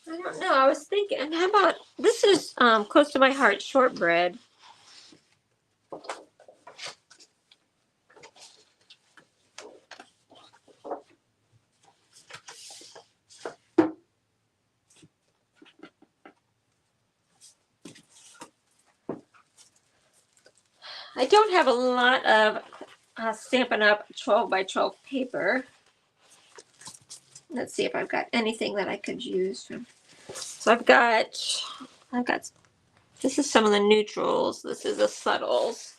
A: I don't know. I was thinking, how about this is close to my heart, shortbread. I don't have a lot of Stampin' Up! 12 by 12 paper. Let's see if I've got anything that I could use. So I've got, this is some of the neutrals. This is the subtles.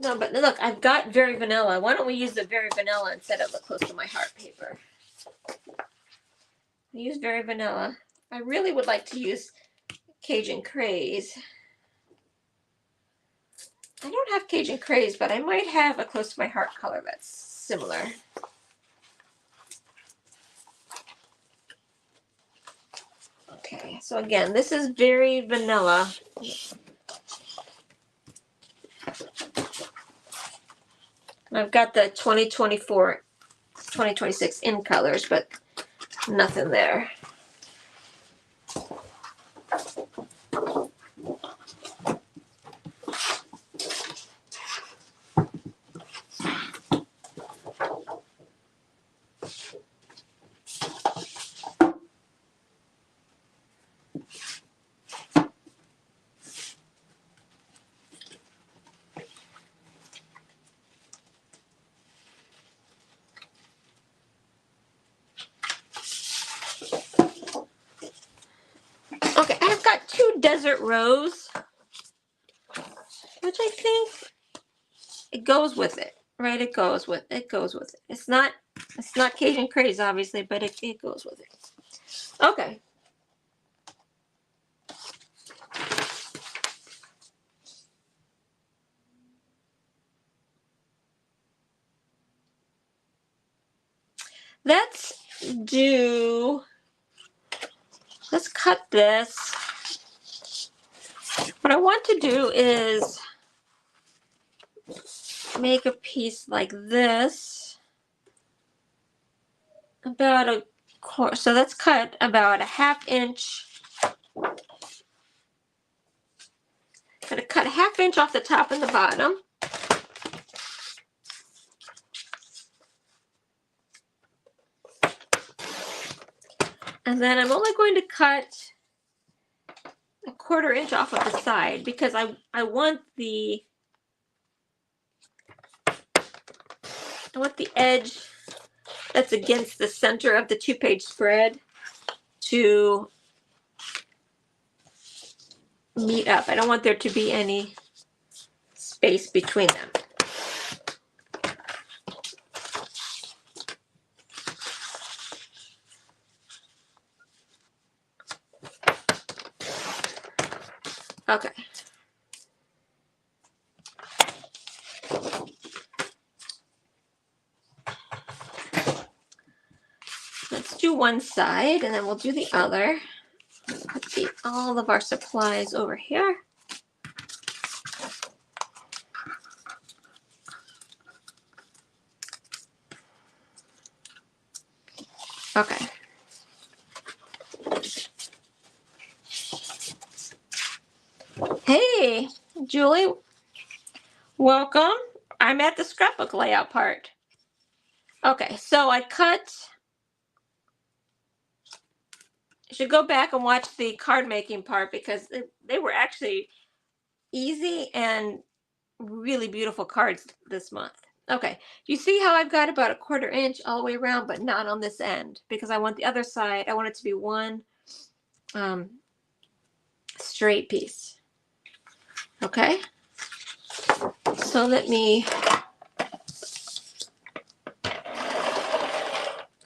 A: No, but look, I've got Very Vanilla. Why don't we use the Very Vanilla instead of the Close to My Heart paper? I use Very Vanilla. I really would like to use Cajun Craze. I don't have Cajun Craze, but I might have a Close to My Heart color that's similar. Okay, so again, this is Very Vanilla. I've got the 2024, 2026 in colors, but nothing there. Okay, I've got 2 Desert Rose, which I think it goes with it, right? It goes with it. It's not Cajun Craze, obviously, but it goes with it. Okay. Let's cut this. What I want to do is make a piece like this, about a quarter. So let's cut about a 1/2 inch. Gonna cut a 1/2 inch off the top and the bottom. And then I'm only going to cut a 1/4 inch off of the side because I want the edge that's against the center of the 2-page spread to meet up. I don't want there to be any space between them. Okay. Let's do one side and then we'll do the other. Put all of our supplies over here. Okay. Hey, Julie. Welcome. I'm at the scrapbook layout part. Okay, so I cut. You should go back and watch the card making part because they were actually easy and really beautiful cards this month. Okay, you see how I've got about a 1/4 inch all the way around, but not on this end because I want the other side. I want it to be one straight piece. Okay, so let me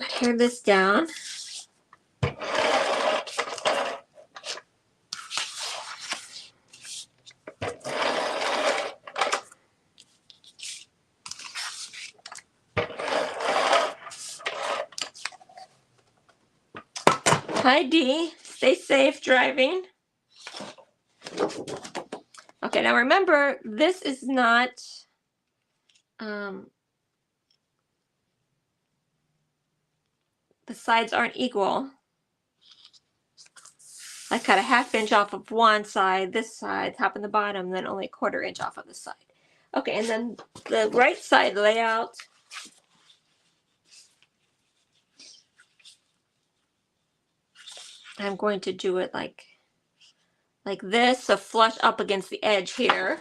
A: tear this down. Hi Dee, stay safe driving. Okay, now remember, this is not the sides aren't equal. I cut a 1/2 inch off of one side, this side, top and the bottom, then only a 1/4 inch off of the side. Okay, and then the right side layout. I'm going to do it like this, so flush up against the edge here.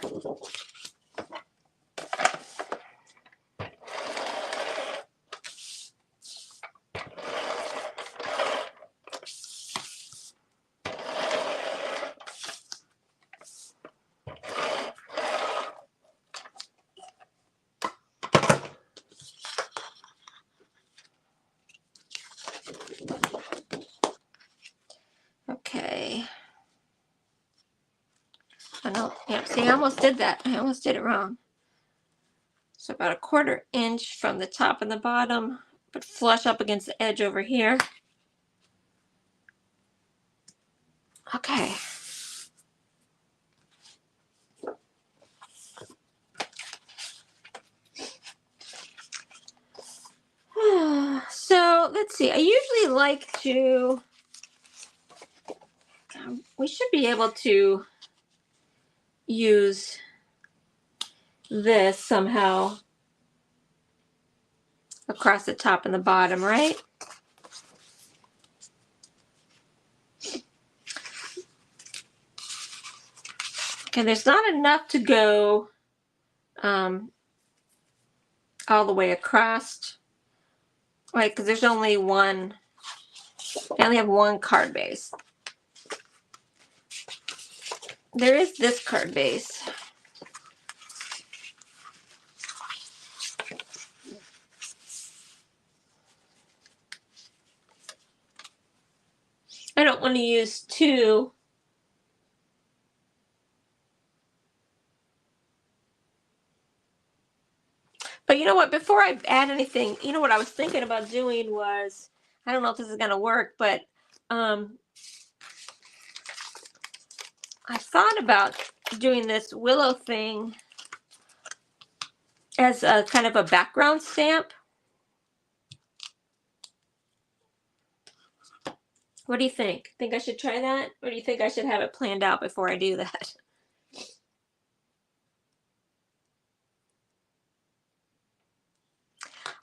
A: See, I almost did that. I almost did it wrong. So about 1/4 inch from the top and the bottom, but flush up against the edge over here. Okay. So let's see. I usually like to, we should be able to use this somehow across the top and the bottom, right? Okay, there's not enough to go all the way across, right? Because there's only one, I only have one card base. There is this card base. I don't want to use two. But you know what? Before I add anything, you know what I was thinking about doing was, I don't know if this is going to work, but I thought about doing this willow thing as a kind of a background stamp. What do you think? Think I should try that? Or do you think I should have it planned out before I do that?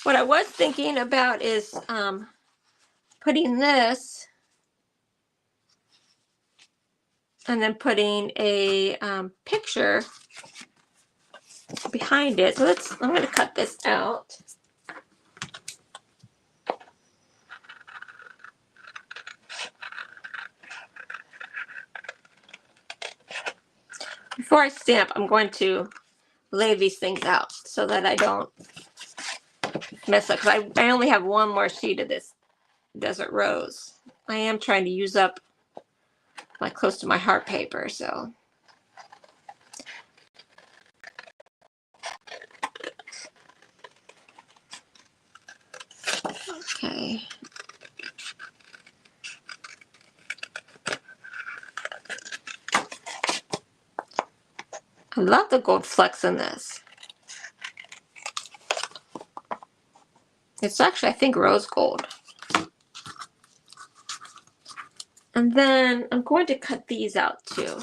A: What I was thinking about is putting this and then putting a picture behind it. So I'm going to cut this out. Before I stamp, I'm going to lay these things out so that I don't mess up. Because I only have one more sheet of this Desert Rose. I am trying to use up like close to my heart paper, so. Okay. I love the gold flecks in this. It's actually, I think, rose gold. And then I'm going to cut these out too.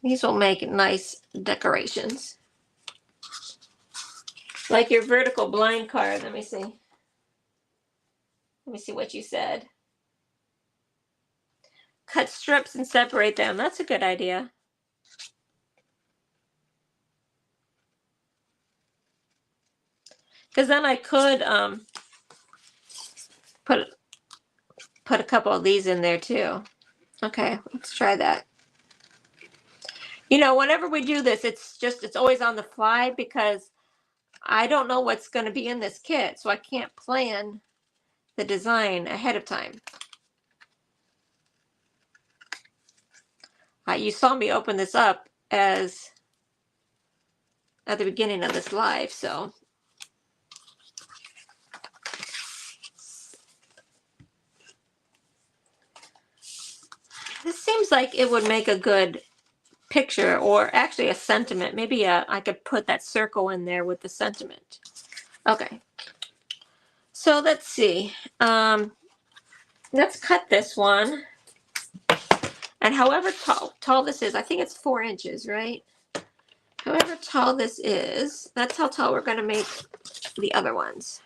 A: These will make nice decorations. Like your vertical blind card. Let me see. Let me see what you said. Cut strips and separate them. That's a good idea. Because then I could put a couple of these in there too. Okay, let's try that. You know, whenever we do this, it's always on the fly because I don't know what's going to be in this kit, so I can't plan the design ahead of time. You saw me open this up as at the beginning of this live, so. This seems like it would make a good picture, or actually a sentiment. Maybe I could put that circle in there with the sentiment. Okay. So let's see. Let's cut this one. And however tall this is, I think it's 4 inches, right? However tall this is, that's how tall we're going to make the other ones.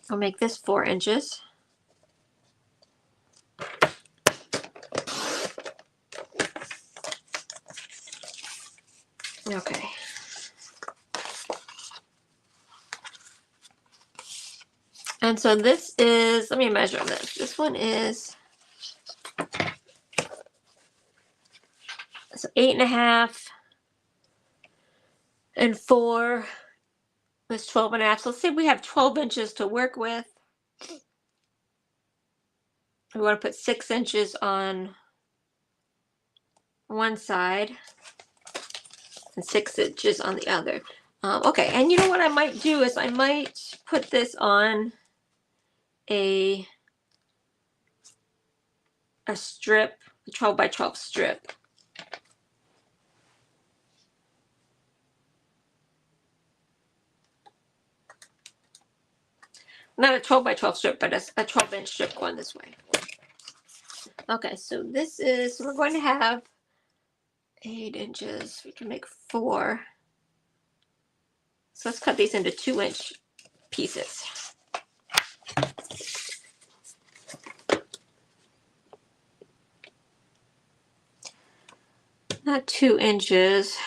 A: I'll make this 4 inches. Okay. And so this is, let me measure this. This one is so 8.5 and 4 is 12.5. So let's say we have 12 inches to work with. We want to put 6 inches on one side and 6 inches on the other. Okay, and you know what I might do is I might put this on a strip, a 12 by 12 strip. Not a 12 by 12 strip, but a 12-inch strip going this way. Okay, so this is, we're going to have 8 inches. We can make 4. So let's cut these into 2-inch pieces. Not 2 inches.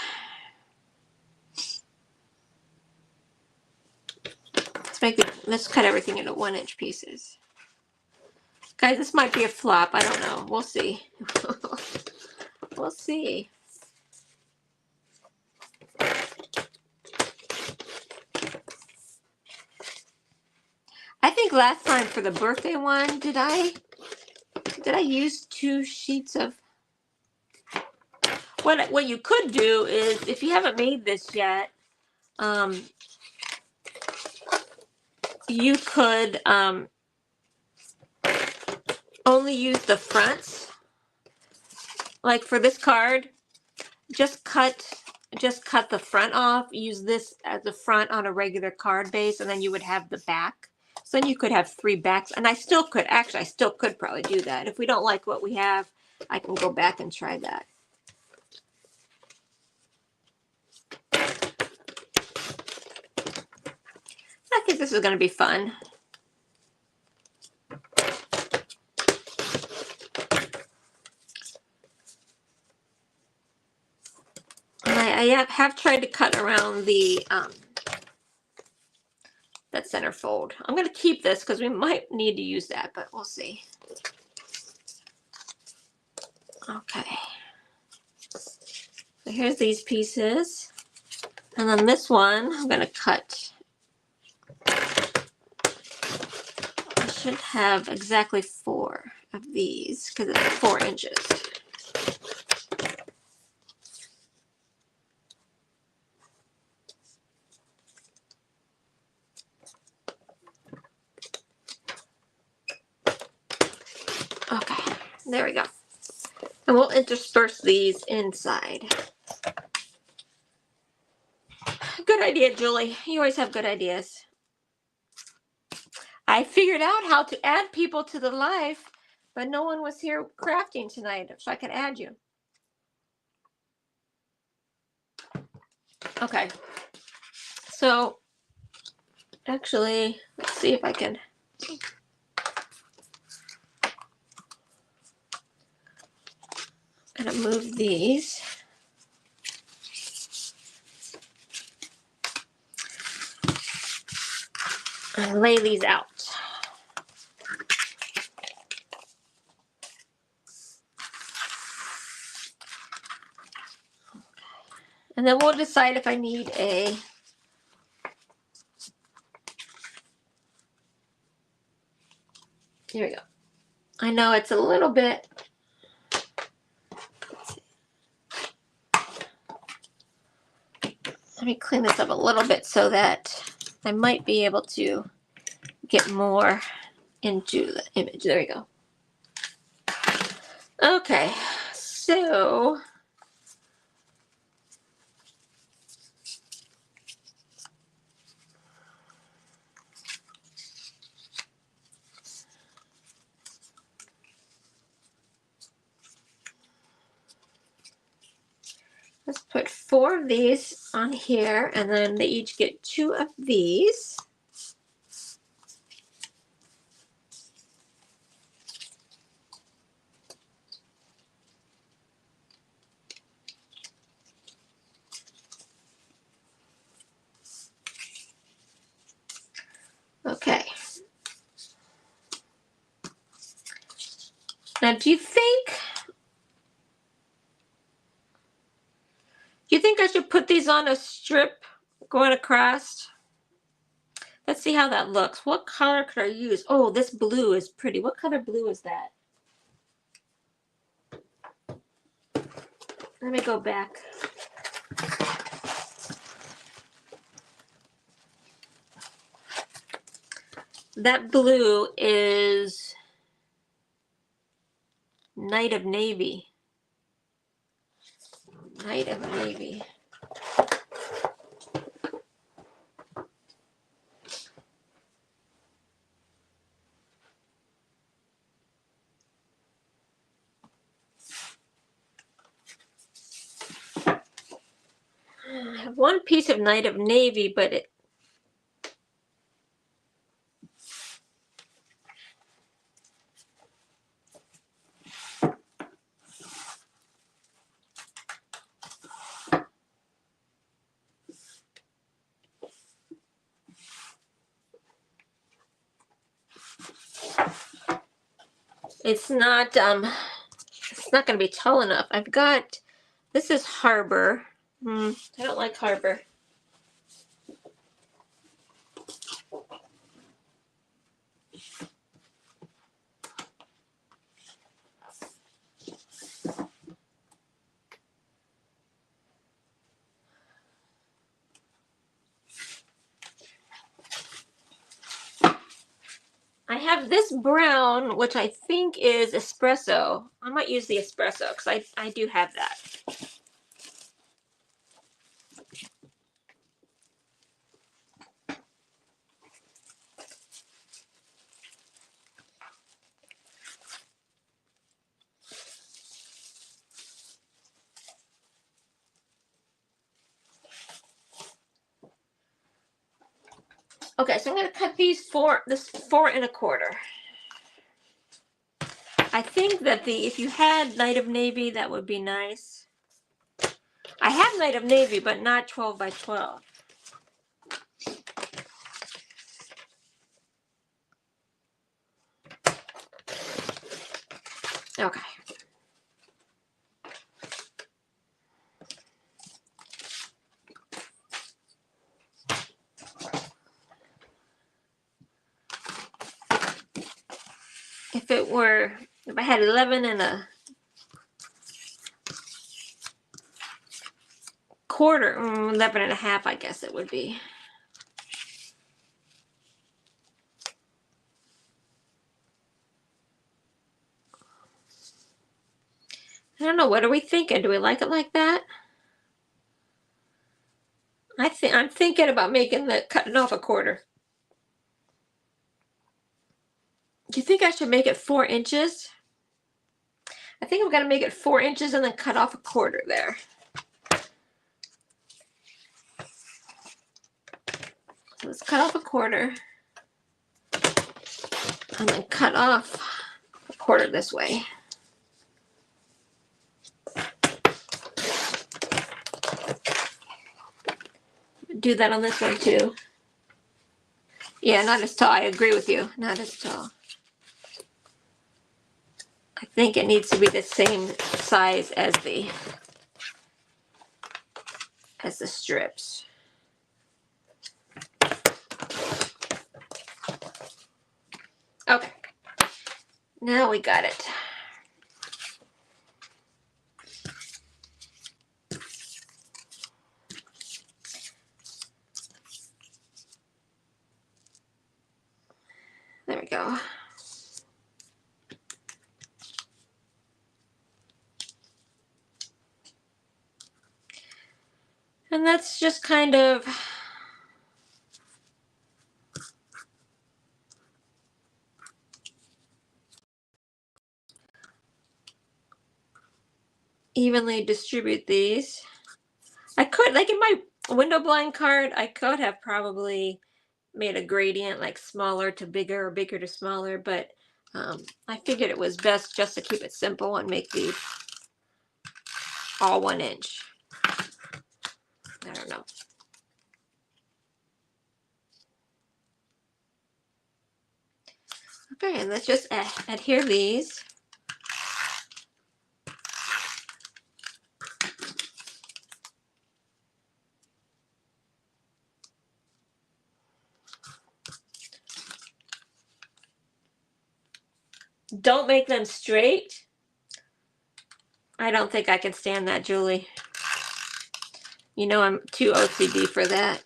A: Let's cut everything into 1-inch pieces. Guys, this might be a flop. I don't know. We'll see. We'll see. I think last time for the birthday one, did I use 2 sheets of... What you could do is, if you haven't made this yet, you could only use the fronts. Like for this card, just cut the front off. Use this as the front on a regular card base, and then you would have the back. So then you could have 3 backs, and I still could probably do that. If we don't like what we have, I can go back and try that. I think this is going to be fun. I have tried to cut around the that center fold. I'm going to keep this because we might need to use that, but we'll see. Okay. So here's these pieces. And then this one, I'm going to cut. I should have exactly 4 of these because it's 4 inches. Okay, there we go. And we'll intersperse these inside. Good idea, Julie. You always have good ideas. I figured out how to add people to the live, but no one was here crafting tonight, so I could add you. Okay. So, actually, let's see if I can. I'm going to move these. And lay these out. And then we'll decide if I need a here we go. I know it's a little bit let me clean this up a little bit so that I might be able to get more into the image. There we go. Okay, so let's put 4 of these on here, and then they each get 2 of these. Okay, Now, do you think I should put these on a strip going across? Let's see how that looks. What color could I use? Oh, this blue is pretty. What color blue is that? Let me go back. That blue is Night of Navy. Night of Navy. I have one piece of Night of Navy, but it's not going to be tall enough. I've got, this is Harbor. I don't like Harbor. I have this brown, which I think is espresso. I might use the espresso because I do have that. Okay, so I'm going to cut these this 4 1/4. I think that if you had Night of Navy, that would be nice. I have Night of Navy, but not 12 by 12. Okay. If I had 11 1/4, 11 1/2, I guess it would be. I don't know. What are we thinking? Do we like it like that? I'm thinking about cutting off a 1/4. Do you think I should make it 4 inches? I think I'm going to make it 4 inches and then cut off a 1/4 there. So let's cut off a 1/4 and then cut off a 1/4 this way. Do that on this one too. Yeah, not as tall. I agree with you. Not as tall. I think it needs to be the same size as the strips. Okay. Now we got it. There we go. And that's just kind of evenly distribute these. I could, like in my window blind card, I could have probably made a gradient like smaller to bigger or bigger to smaller, but I figured it was best just to keep it simple and make these all 1 inch. I don't know. Okay, and let's just adhere these. Don't make them straight. I don't think I can stand that, Julie. You know I'm too OCD for that.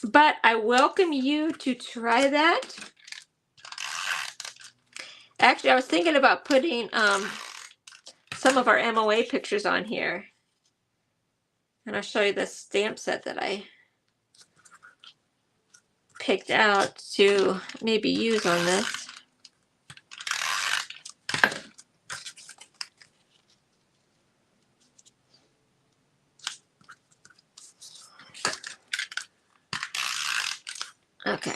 A: But I welcome you to try that. Actually, I was thinking about putting some of our MOA pictures on here. And I'll show you the stamp set that I picked out to maybe use on this. Okay.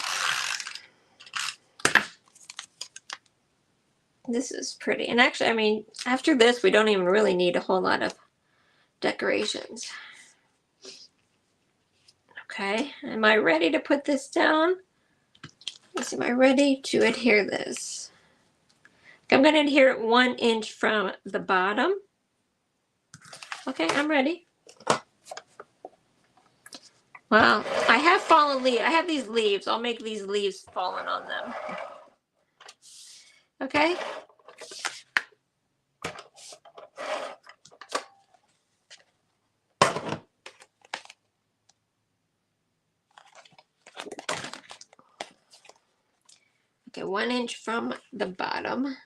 A: This is pretty. And actually, I mean, after this, we don't even really need a whole lot of decorations. Okay, am I ready to put this down? Let's see, am I ready to adhere this? I'm going to adhere it 1 inch from the bottom. Okay, I'm ready. Well, I have fallen leaves. I have these leaves. I'll make these leaves fallen on them. Okay. Okay, 1 inch from the bottom.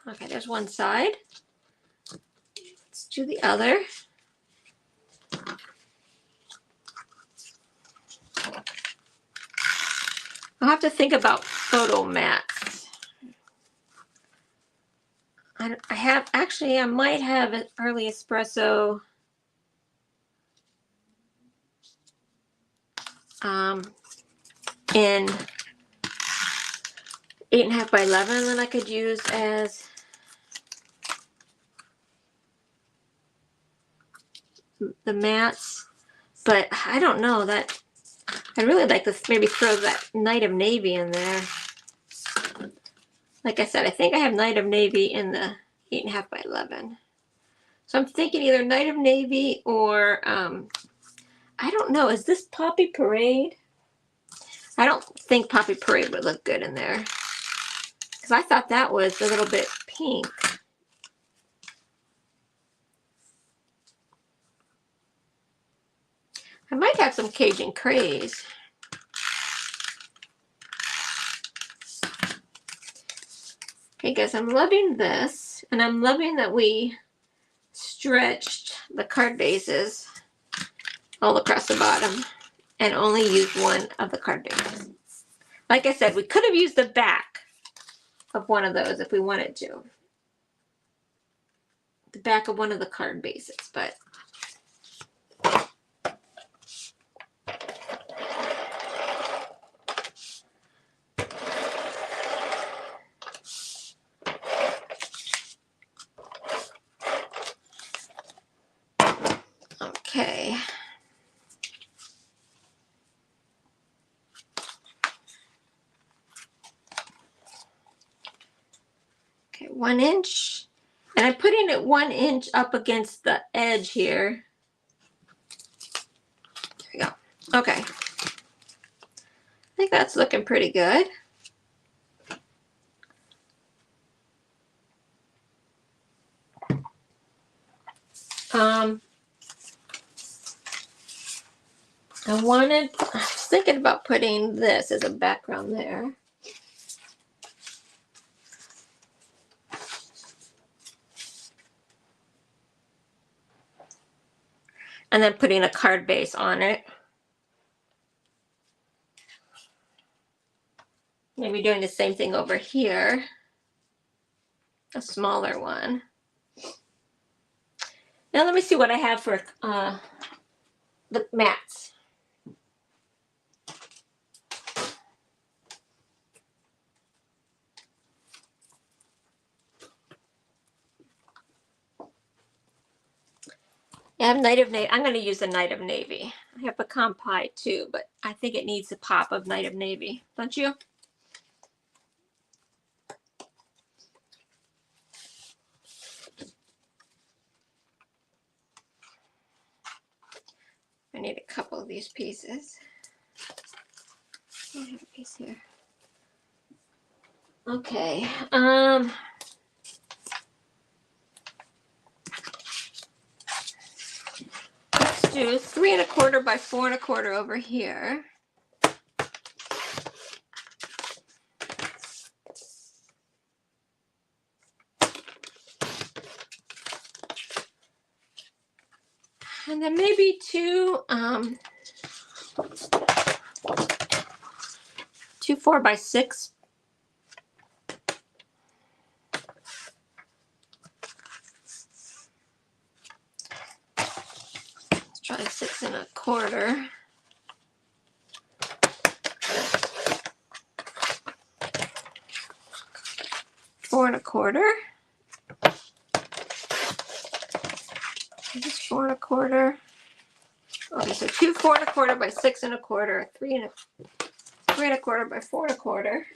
A: Okay, there's one side. Let's do the other. I'll have to think about photo mats. I have, actually, I might have an early espresso in 8.5 by 11 that I could use as the mats, but I don't know that I'd really like to maybe throw that Night of Navy in there. Like I said, I think I have Night of Navy in the 8.5 by 11. So I'm thinking either Night of Navy or I don't know, is this Poppy Parade? I don't think Poppy Parade would look good in there, because I thought that was a little bit pink. I might have some Cajun Craze. Okay guys, I'm loving this, and I'm loving that we stretched the card bases all across the bottom and only used one of the card bases. Like I said, we could have used the back of one of those if we wanted to. The back of one of the card bases, but okay. Okay, 1 inch. And I'm putting it 1 inch up against the edge here. There we go. Okay. I think that's looking pretty good. I was thinking about putting this as a background there. And then putting a card base on it. Maybe doing the same thing over here. A smaller one. Now let me see what I have for the mats. I have Night of Navy. I'm going to use the Night of Navy. I have pecan pie too, but I think it needs a pop of Night of Navy. Don't you? I need a couple of these pieces. I have a piece here. Okay. Let's do 3 1/4 by 4 1/4 over here. And then maybe two 4 by 6. Let's try 6 1/4. Four 1/4. Just 4 1/4. Okay, so 2 4 1/4 by 6 1/4. 3 1/4 by 4 1/4.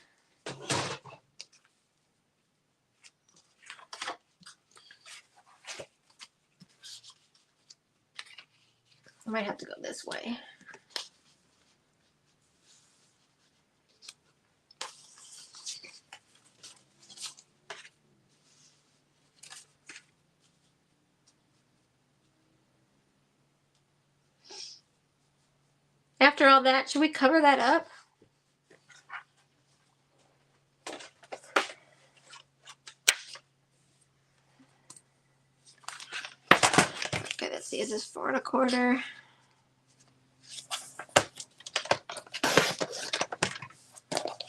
A: I might have to go this way. After all that, should we cover that up? Okay, let's see. Is this 4 1/4?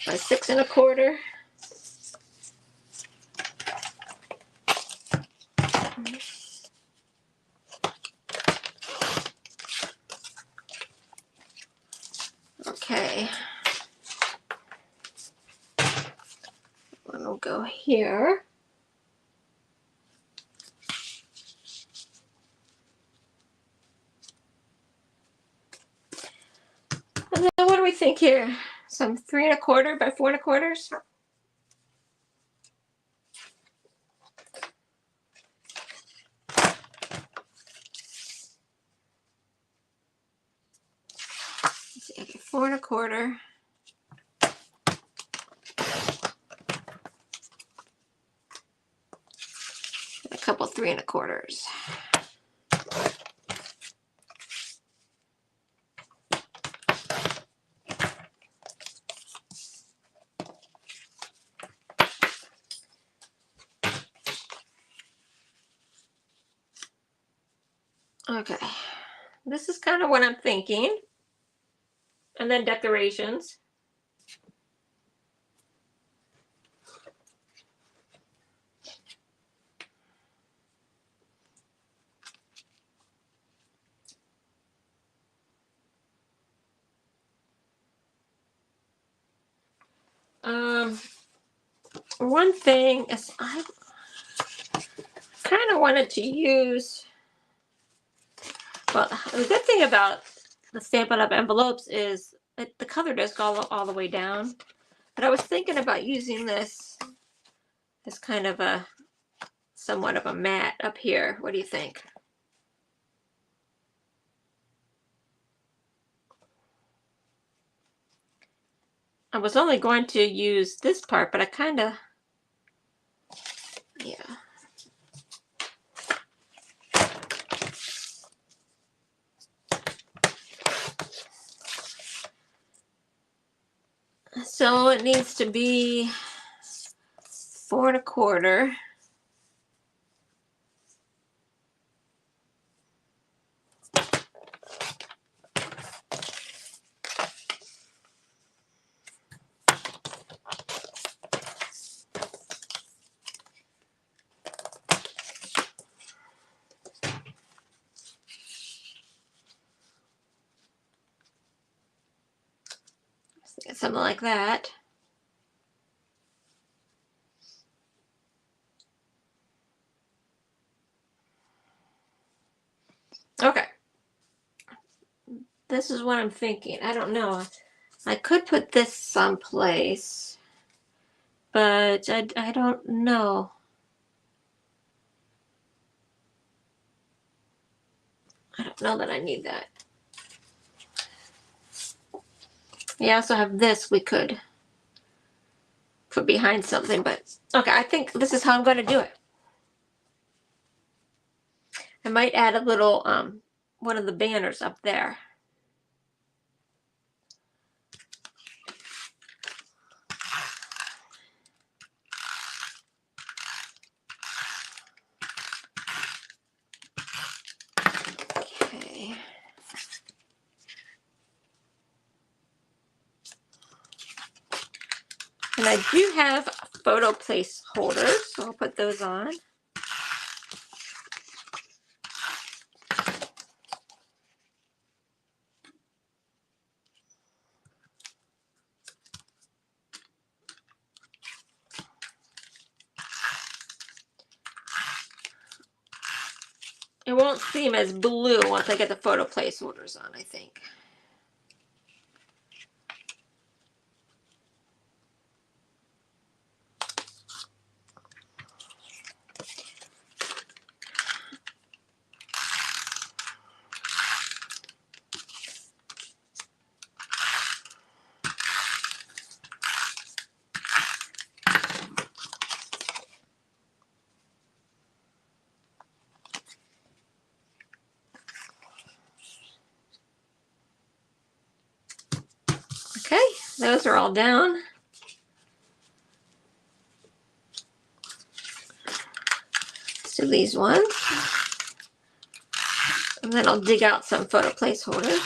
A: By 6 1/4? Okay. One will go here. And then what do we think here? Some 3 1/4 by 4 1/4s? Let's see, okay, 4 1/4. A couple 3 1/4s. Okay, this is kind of what I'm thinking. And then decorations. One thing is I kind of wanted to use, well, the good thing about the Stampin' Up! Envelopes is that the color does go all the way down. But I was thinking about using this as kind of a, somewhat of a mat up here. What do you think? I was only going to use this part, but I kind of, yeah. So it needs to be 4 1/4. Something like that. Okay. This is what I'm thinking. I don't know. I could put this someplace, but I don't know. I don't know that I need that. We also have this we could put behind something, but okay, I think this is how I'm going to do it. I might add a little, one of the banners up there. Okay. And I do have photo placeholders, so I'll put those on. It won't seem as blue once I get the photo placeholders on, I think. Okay, those are all down. Let's do these ones. And then I'll dig out some photo placeholders.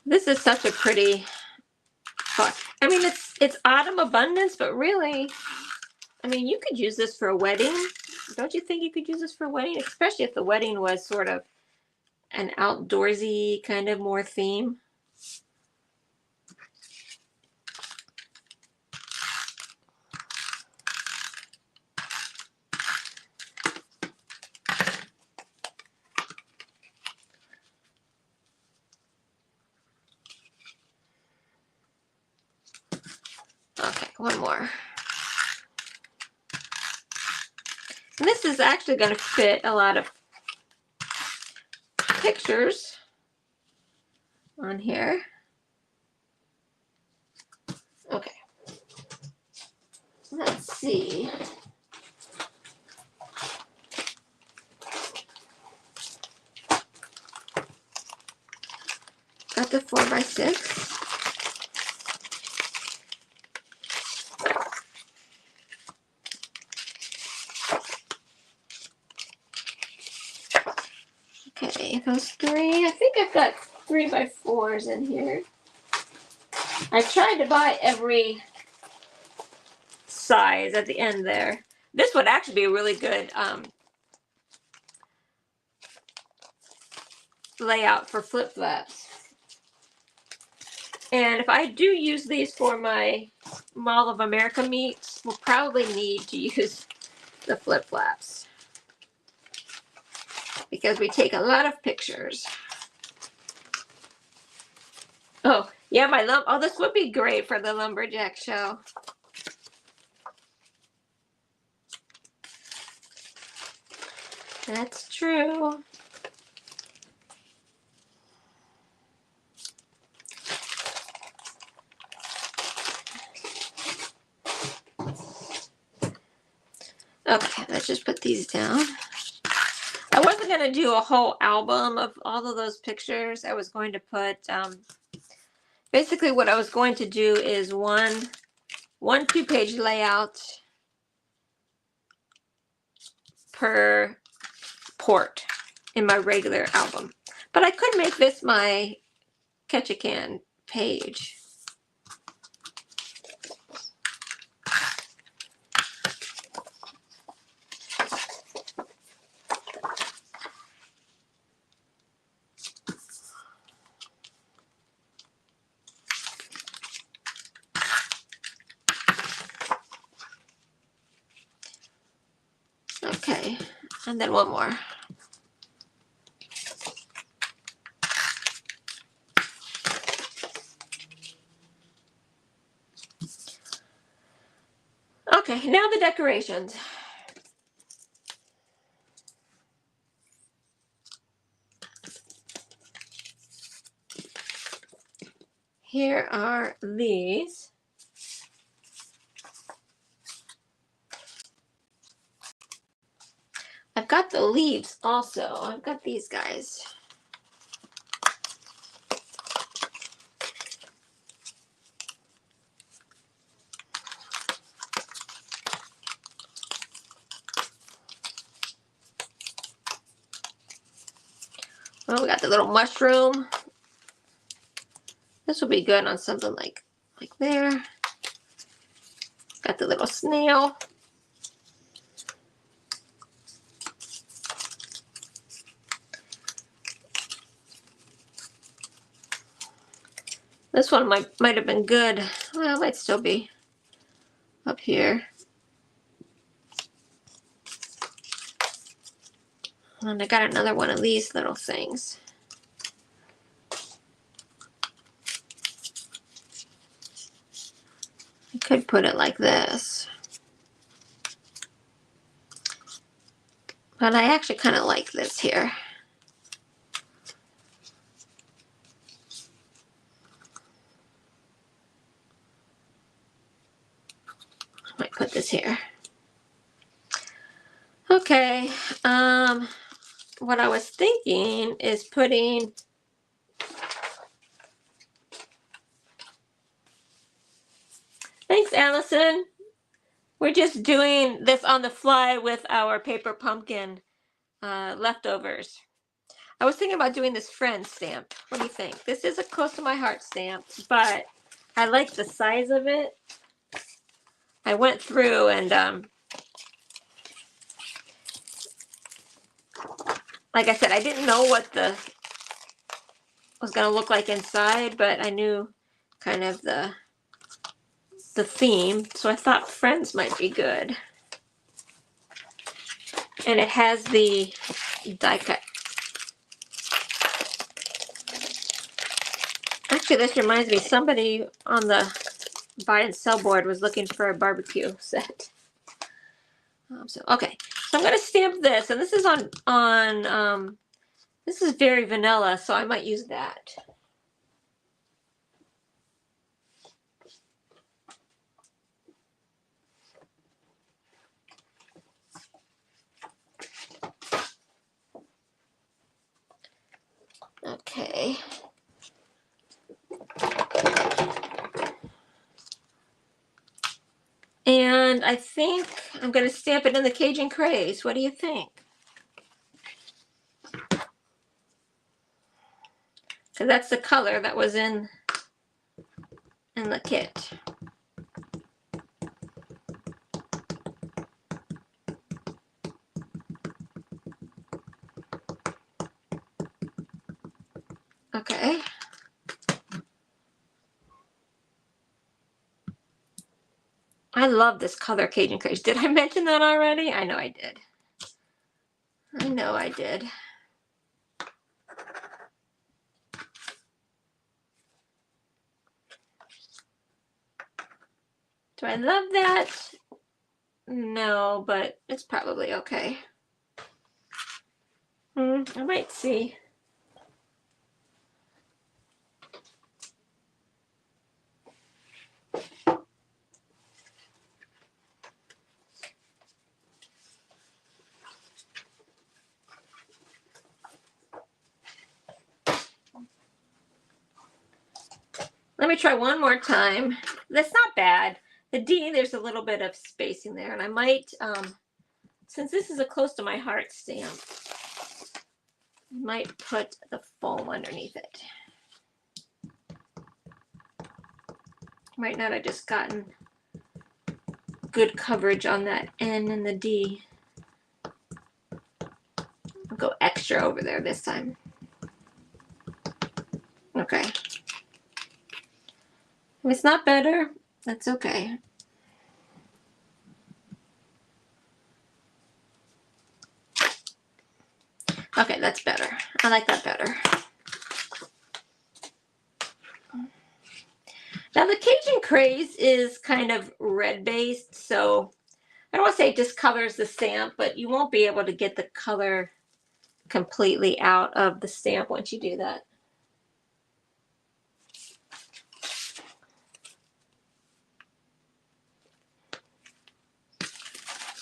A: This is such a pretty book. I mean, it's autumn abundance, but really, I mean, you could use this for a wedding. Don't you think you could use this for a wedding? Especially if the wedding was sort of an outdoorsy kind of more theme. Okay, one more. And this is actually going to fit a lot of pictures on here. Okay. Let's see. Got the 4x6. Okay, those three. I think I've got 3x4s in here. I tried to buy every size at the end there. This would actually be a really good layout for flip-flops. And if I do use these for my Mall of America meets, we'll probably need to use the flip-flops because we take a lot of pictures. Oh, yeah, oh, this would be great for the lumberjack show. That's true. Okay, let's just put these down. I wasn't going to do a whole album of all of those pictures. I was going to put, basically what I was going to do is one 2-page layout per port in my regular album. But I could make this my Ketchikan page. Okay, and then one more. Okay, now the decorations. Here are these. I've got the leaves also. I've got these guys. Oh, we got the little mushroom. This will be good on something like there. Got the little snail. This one might have been good. Well, it might still be up here. And I got another one of these little things. I could put it like this. But I actually kind of like this here. I might put this here. Okay, what I was thinking is putting thanks, Allison. We're just doing this on the fly with our paper pumpkin leftovers. I was thinking about doing this friend stamp. What do you think? This is a close to my heart stamp, but I like the size of it. I went through and like I said, I didn't know what was going to look like inside, but I knew kind of the theme, so I thought friends might be good. And it has the die cut. Actually, this reminds me, somebody on the buy and sell board was looking for a barbecue set. Okay, so I'm going to stamp this, and this is on this is very vanilla, so I might use that. Okay. And I think I'm going to stamp it in the Cajun Craze. What do you think? Because that's the color that was in the kit. Okay. I love this color, Cajun Craze. Did I mention that already? I know I did. I know I did. Do I love that? No, but it's probably okay. I might see. Let me try one more time. That's not bad. The D, there's a little bit of spacing there, and I might, since this is a close to my heart stamp, I might put the foam underneath it. Right now, I've just gotten good coverage on that N and the D. I'll go extra over there this time. Okay. If it's not better, that's okay. Okay, that's better. I like that better. Now the Cajun Craze is kind of red based, so I don't want to say it discolors the stamp, but you won't be able to get the color completely out of the stamp once you do that.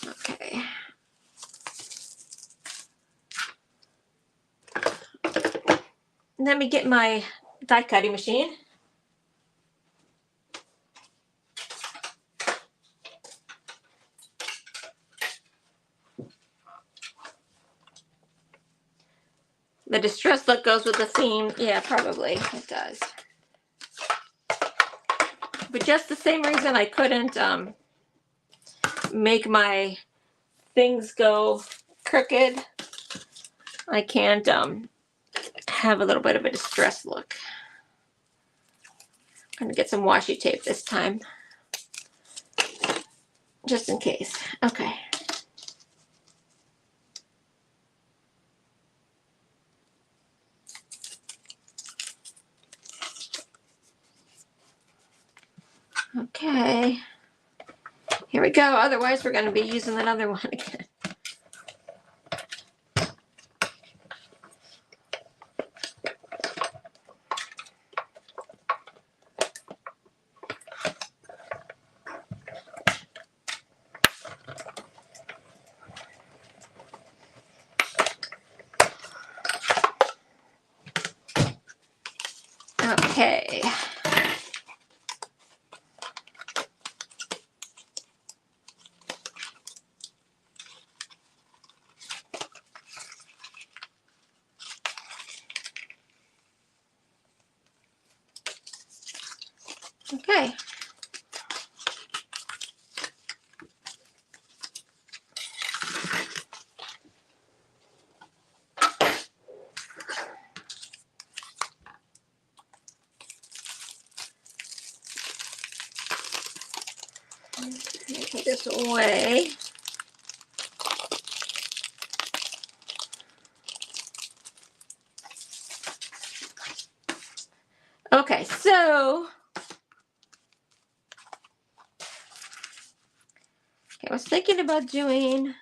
A: Okay. Let me get my die cutting machine. The distress look goes with the theme. Yeah, probably it does. But just the same reason I couldn't make my things go crooked, I can't have a little bit of a distress look. I'm gonna get some washi tape this time, just in case. Okay. Okay. Here we go. Otherwise, we're going to be using another one again. Okay. Okay. Put this away. Okay, so I was thinking about doing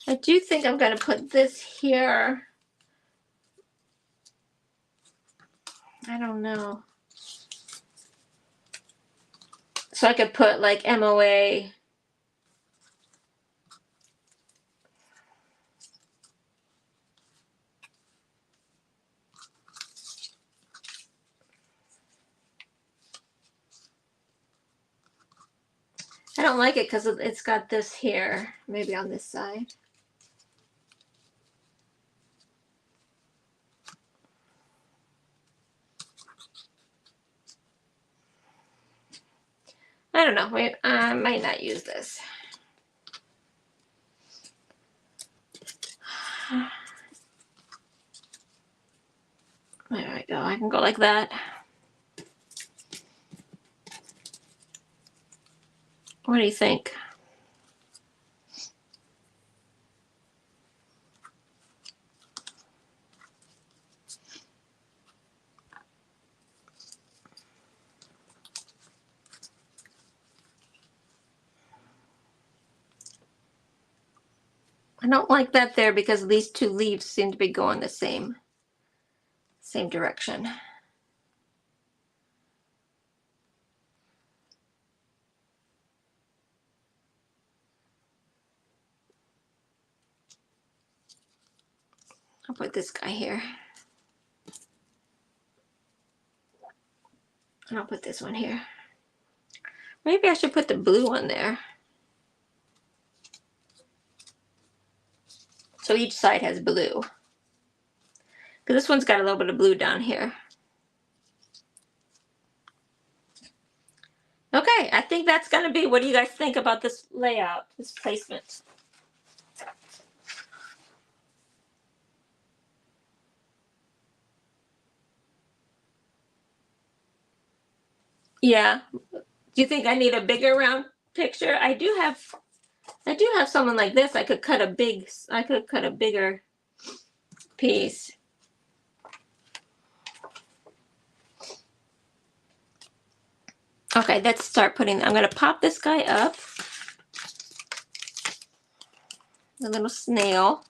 A: I do think I'm going to put this here. I don't know. So I could put like MOA. I don't like it because it's got this here. Maybe on this side. I don't know. Wait, I might not use this. There we go. I can go like that. What do you think? I don't like that there because these two leaves seem to be going the same direction. I'll put this guy here. And I'll put this one here. Maybe I should put the blue one there. So each side has blue. Because this one's got a little bit of blue down here. Okay, I think that's going to be, what do you guys think about this layout, this placement? Yeah. Do you think I need a bigger round picture? I do have someone like this. I could cut a bigger piece. Okay, let's start putting, I'm going to pop this guy up. The little snail.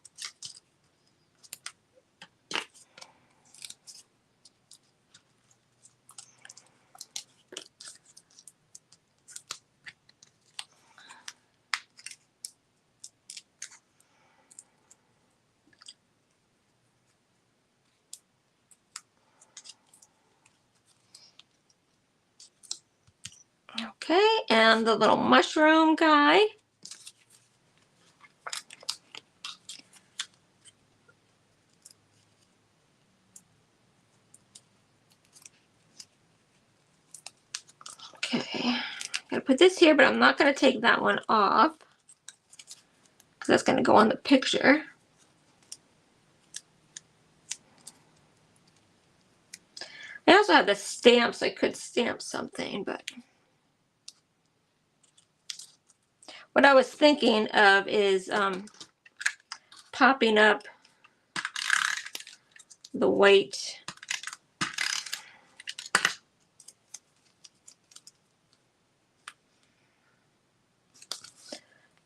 A: Okay, and the little mushroom guy. Okay, I'm gonna put this here, but I'm not gonna take that one off because that's gonna go on the picture. I also have the stamps. I could stamp something, but what I was thinking of is popping up the white.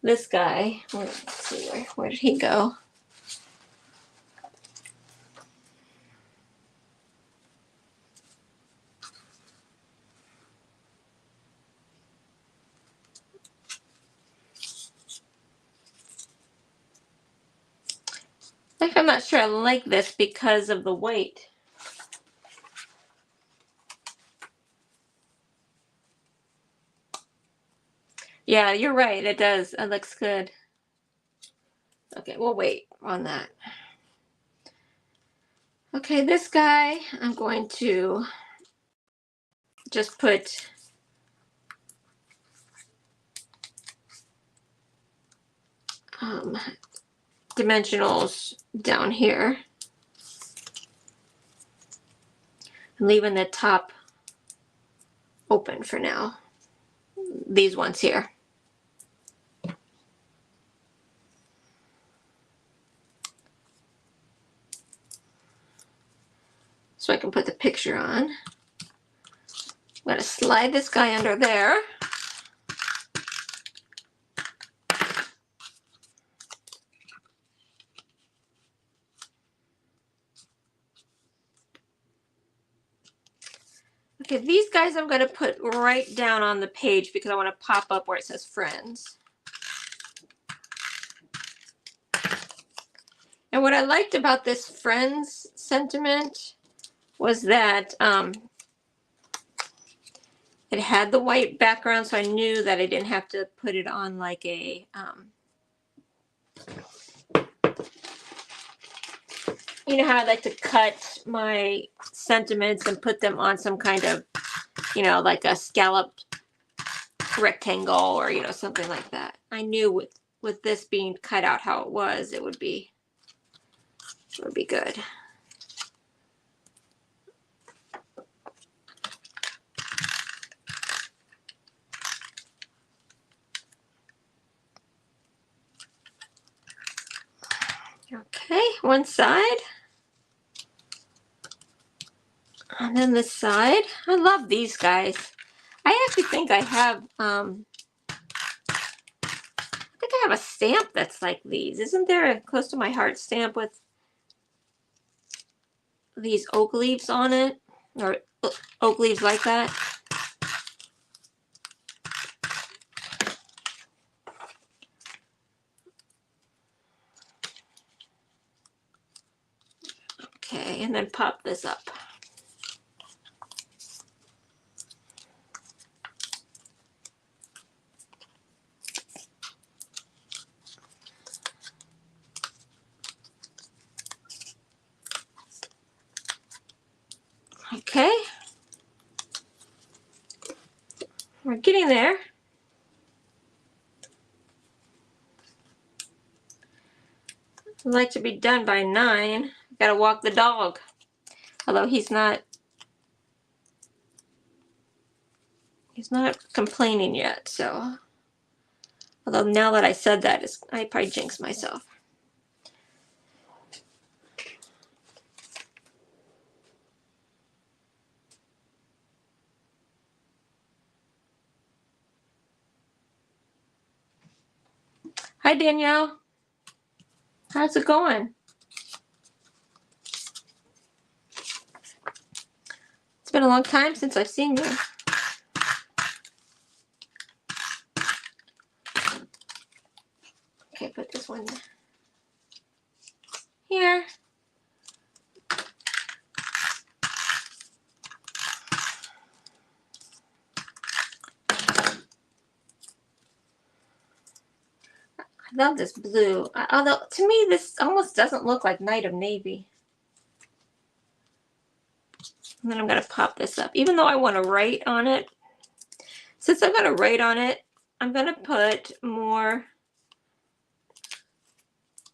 A: This guy, let's see, where did he go? Like, I'm not sure I like this because of the weight. Yeah, you're right. It does. It looks good. Okay, we'll wait on that. Okay, this guy, I'm going to just put dimensionals down here. I'm leaving the top open for now. These ones here. So I can put the picture on. I'm going to slide this guy under there. Okay, these guys I'm going to put right down on the page because I want to pop up where it says friends. And what I liked about this friends sentiment was that it had the white background, so I knew that I didn't have to put it on like a you know how I like to cut my sentiments and put them on some kind of, you know, like a scalloped rectangle or, you know, something like that. I knew with this being cut out how it was, it would be good. Okay, one side. And then this side. I love these guys. I actually think I have I have a stamp that's like these. Isn't there a close to my heart stamp with these oak leaves on it? Or oak leaves like that? Okay, and then pop this up. Okay. We're getting there. I'd like to be done by 9. Gotta walk the dog. Although he's not. He's not complaining yet, so. Although now that I said that, I probably jinxed myself. Hi, Danielle. How's it going? It's been a long time since I've seen you. Okay, put this one here. I love this blue. Although, to me, this almost doesn't look like Night of Navy. And then I'm going to pop this up. Even though I want to write on it, since I'm going to write on it, I'm going to put more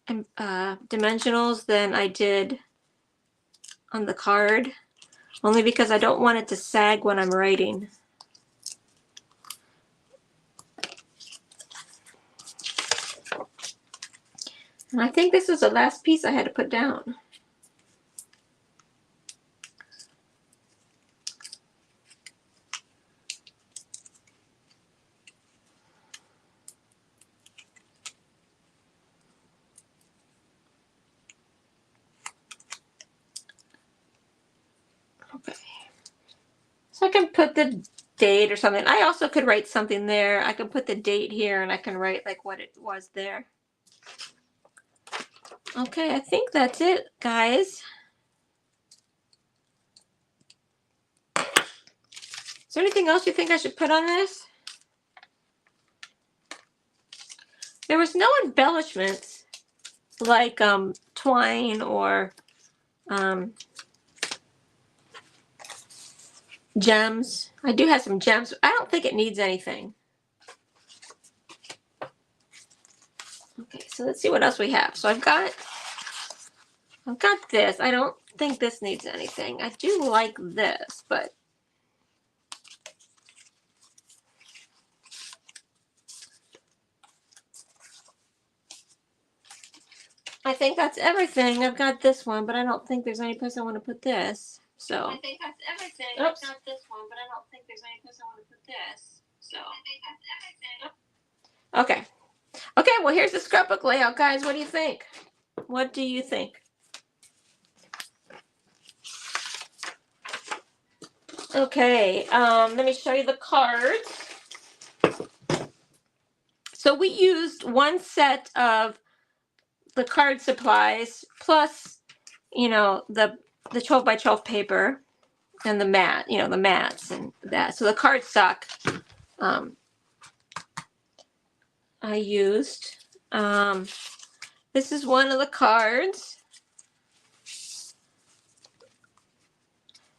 A: dimensionals than I did on the card. Only because I don't want it to sag when I'm writing. And I think this was the last piece I had to put down. Okay. So I can put the date or something. I also could write something there. I can put the date here and I can write like what it was there. Okay, I think that's it, guys. Is there anything else you think I should put on this? There was no embellishments like twine or gems. I do have some gems. I don't think it needs anything. Okay, so let's see what else we have. So I've got this. I don't think this needs anything. I do like this, but I think that's everything. I've got this one, but I don't think there's any place I want to put this. So I think that's everything. Oops. I've got this one, but I don't think there's any place I want to put this. So I think that's everything. Okay. Okay, well, here's the scrapbook layout, guys. What do you think? What do you think? Okay, let me show you the cards. So we used one set of the card supplies plus, you know, the 12 by 12 paper and the mat, you know, the mats and that. So the cardstock I used. This is one of the cards.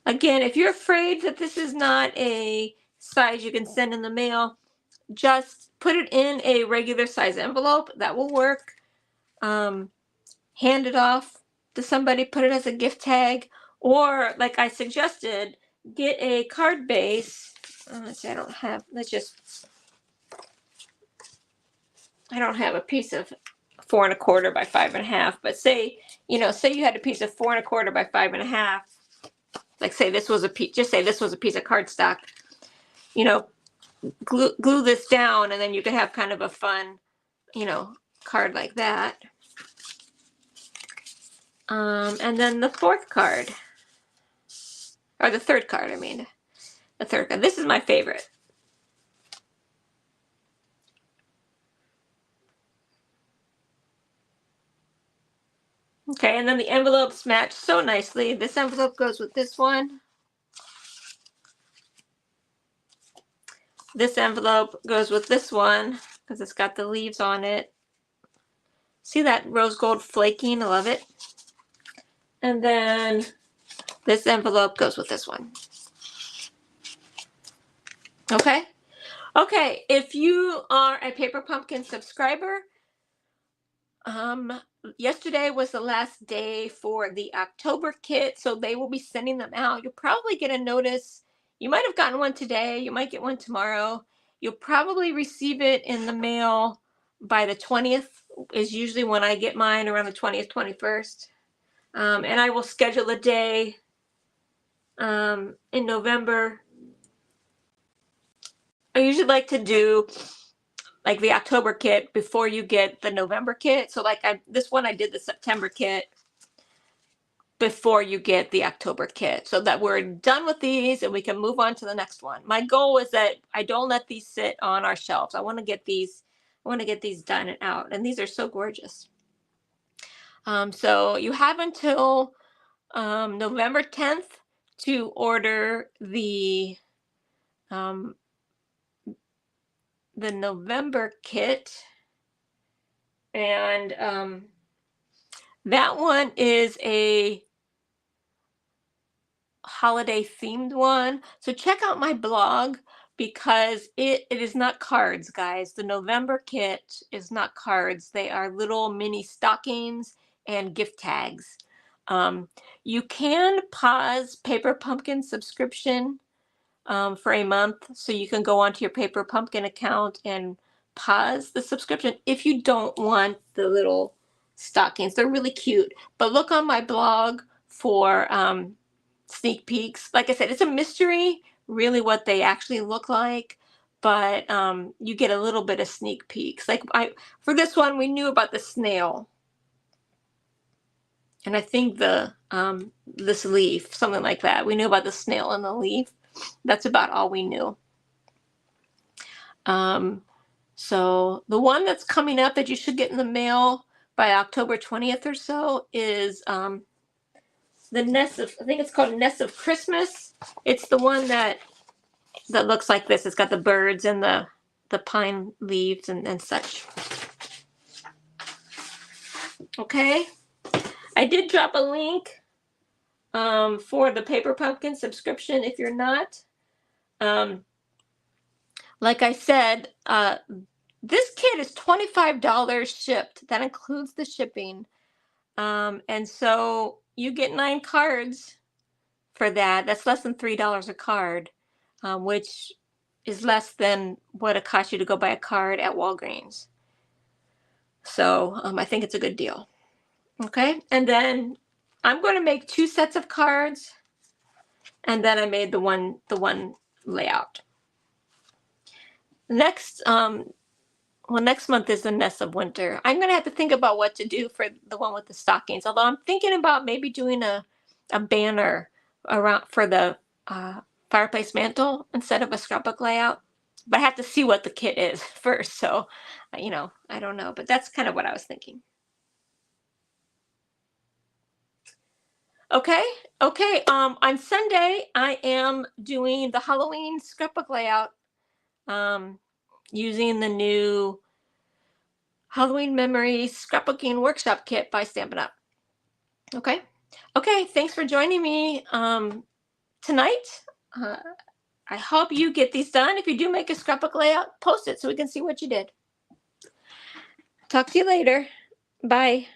A: Again, if you're afraid that this is not a size you can send in the mail, just put it in a regular size envelope. That will work. Hand it off to somebody, put it as a gift tag, or like I suggested, get a card base. Let's see, I don't have a piece of 4 1/4 by 5 1/2, but say you had a piece of 4 1/4 by 5 1/2. Like say this was a piece, just say this was a piece of cardstock. You know, glue this down, and then you could have kind of a fun, card like that. And then the fourth card, or the third card, the third card. This is my favorite. Okay, and then the envelopes match so nicely. This envelope goes with this one. This envelope goes with this one because it's got the leaves on it. See that rose gold flaking? I love it. And then this envelope goes with this one. Okay? Okay, if you are a Paper Pumpkin subscriber, yesterday was the last day for the October kit, so they will be sending them out. You'll probably get a notice You might have gotten one today. You might get one tomorrow. You'll probably receive it in the mail by the 20th is usually when I get mine, around the 20th, 21st. And I will schedule a day in November. I usually like to do like the October kit before you get the November kit. So like this one, I did the September kit before you get the October kit, so that we're done with these and we can move on to the next one. My goal is that I don't let these sit on our shelves. I want to get these done and out, and these are so gorgeous. So you have until November 10th to order the November kit, and that one is a holiday themed one. So check out my blog, because it is not cards, guys. The November kit is not cards. They are little mini stockings and gift tags. You can pause Paper Pumpkin subscription for a month, so you can go onto your Paper Pumpkin account and pause the subscription if you don't want the little stockings. They're really cute, but look on my blog for sneak peeks. Like I said, it's a mystery really what they actually look like, but you get a little bit of sneak peeks. Like for this one, we knew about the snail, and I think the this leaf, something like that. We knew about the snail and the leaf. That's about all we knew. So the one that's coming up that you should get in the mail by October 20th or so is the Nest of, I think it's called Nest of Christmas. It's the one that looks like this. It's got the birds and the pine leaves and such. Okay, I did drop a link for the Paper Pumpkin subscription if you're not. Like I said, this kit is $25 shipped. That includes the shipping. And so you get 9 cards for that. That's less than $3 a card, which is less than what it costs you to go buy a card at Walgreens. So I think it's a good deal. Okay, and then I'm going to make 2 sets of cards, and then I made the one layout. Next, next month is the Nest of Winter. I'm going to have to think about what to do for the one with the stockings. Although I'm thinking about maybe doing a banner around for the fireplace mantle instead of a scrapbook layout. But I have to see what the kit is first. So, you know, I don't know. But that's kind of what I was thinking. Okay. On Sunday, I am doing the Halloween scrapbook layout using the new Halloween Memories Scrapbooking Workshop Kit by Stampin' Up. Okay. Thanks for joining me tonight. I hope you get these done. If you do make a scrapbook layout, post it so we can see what you did. Talk to you later. Bye.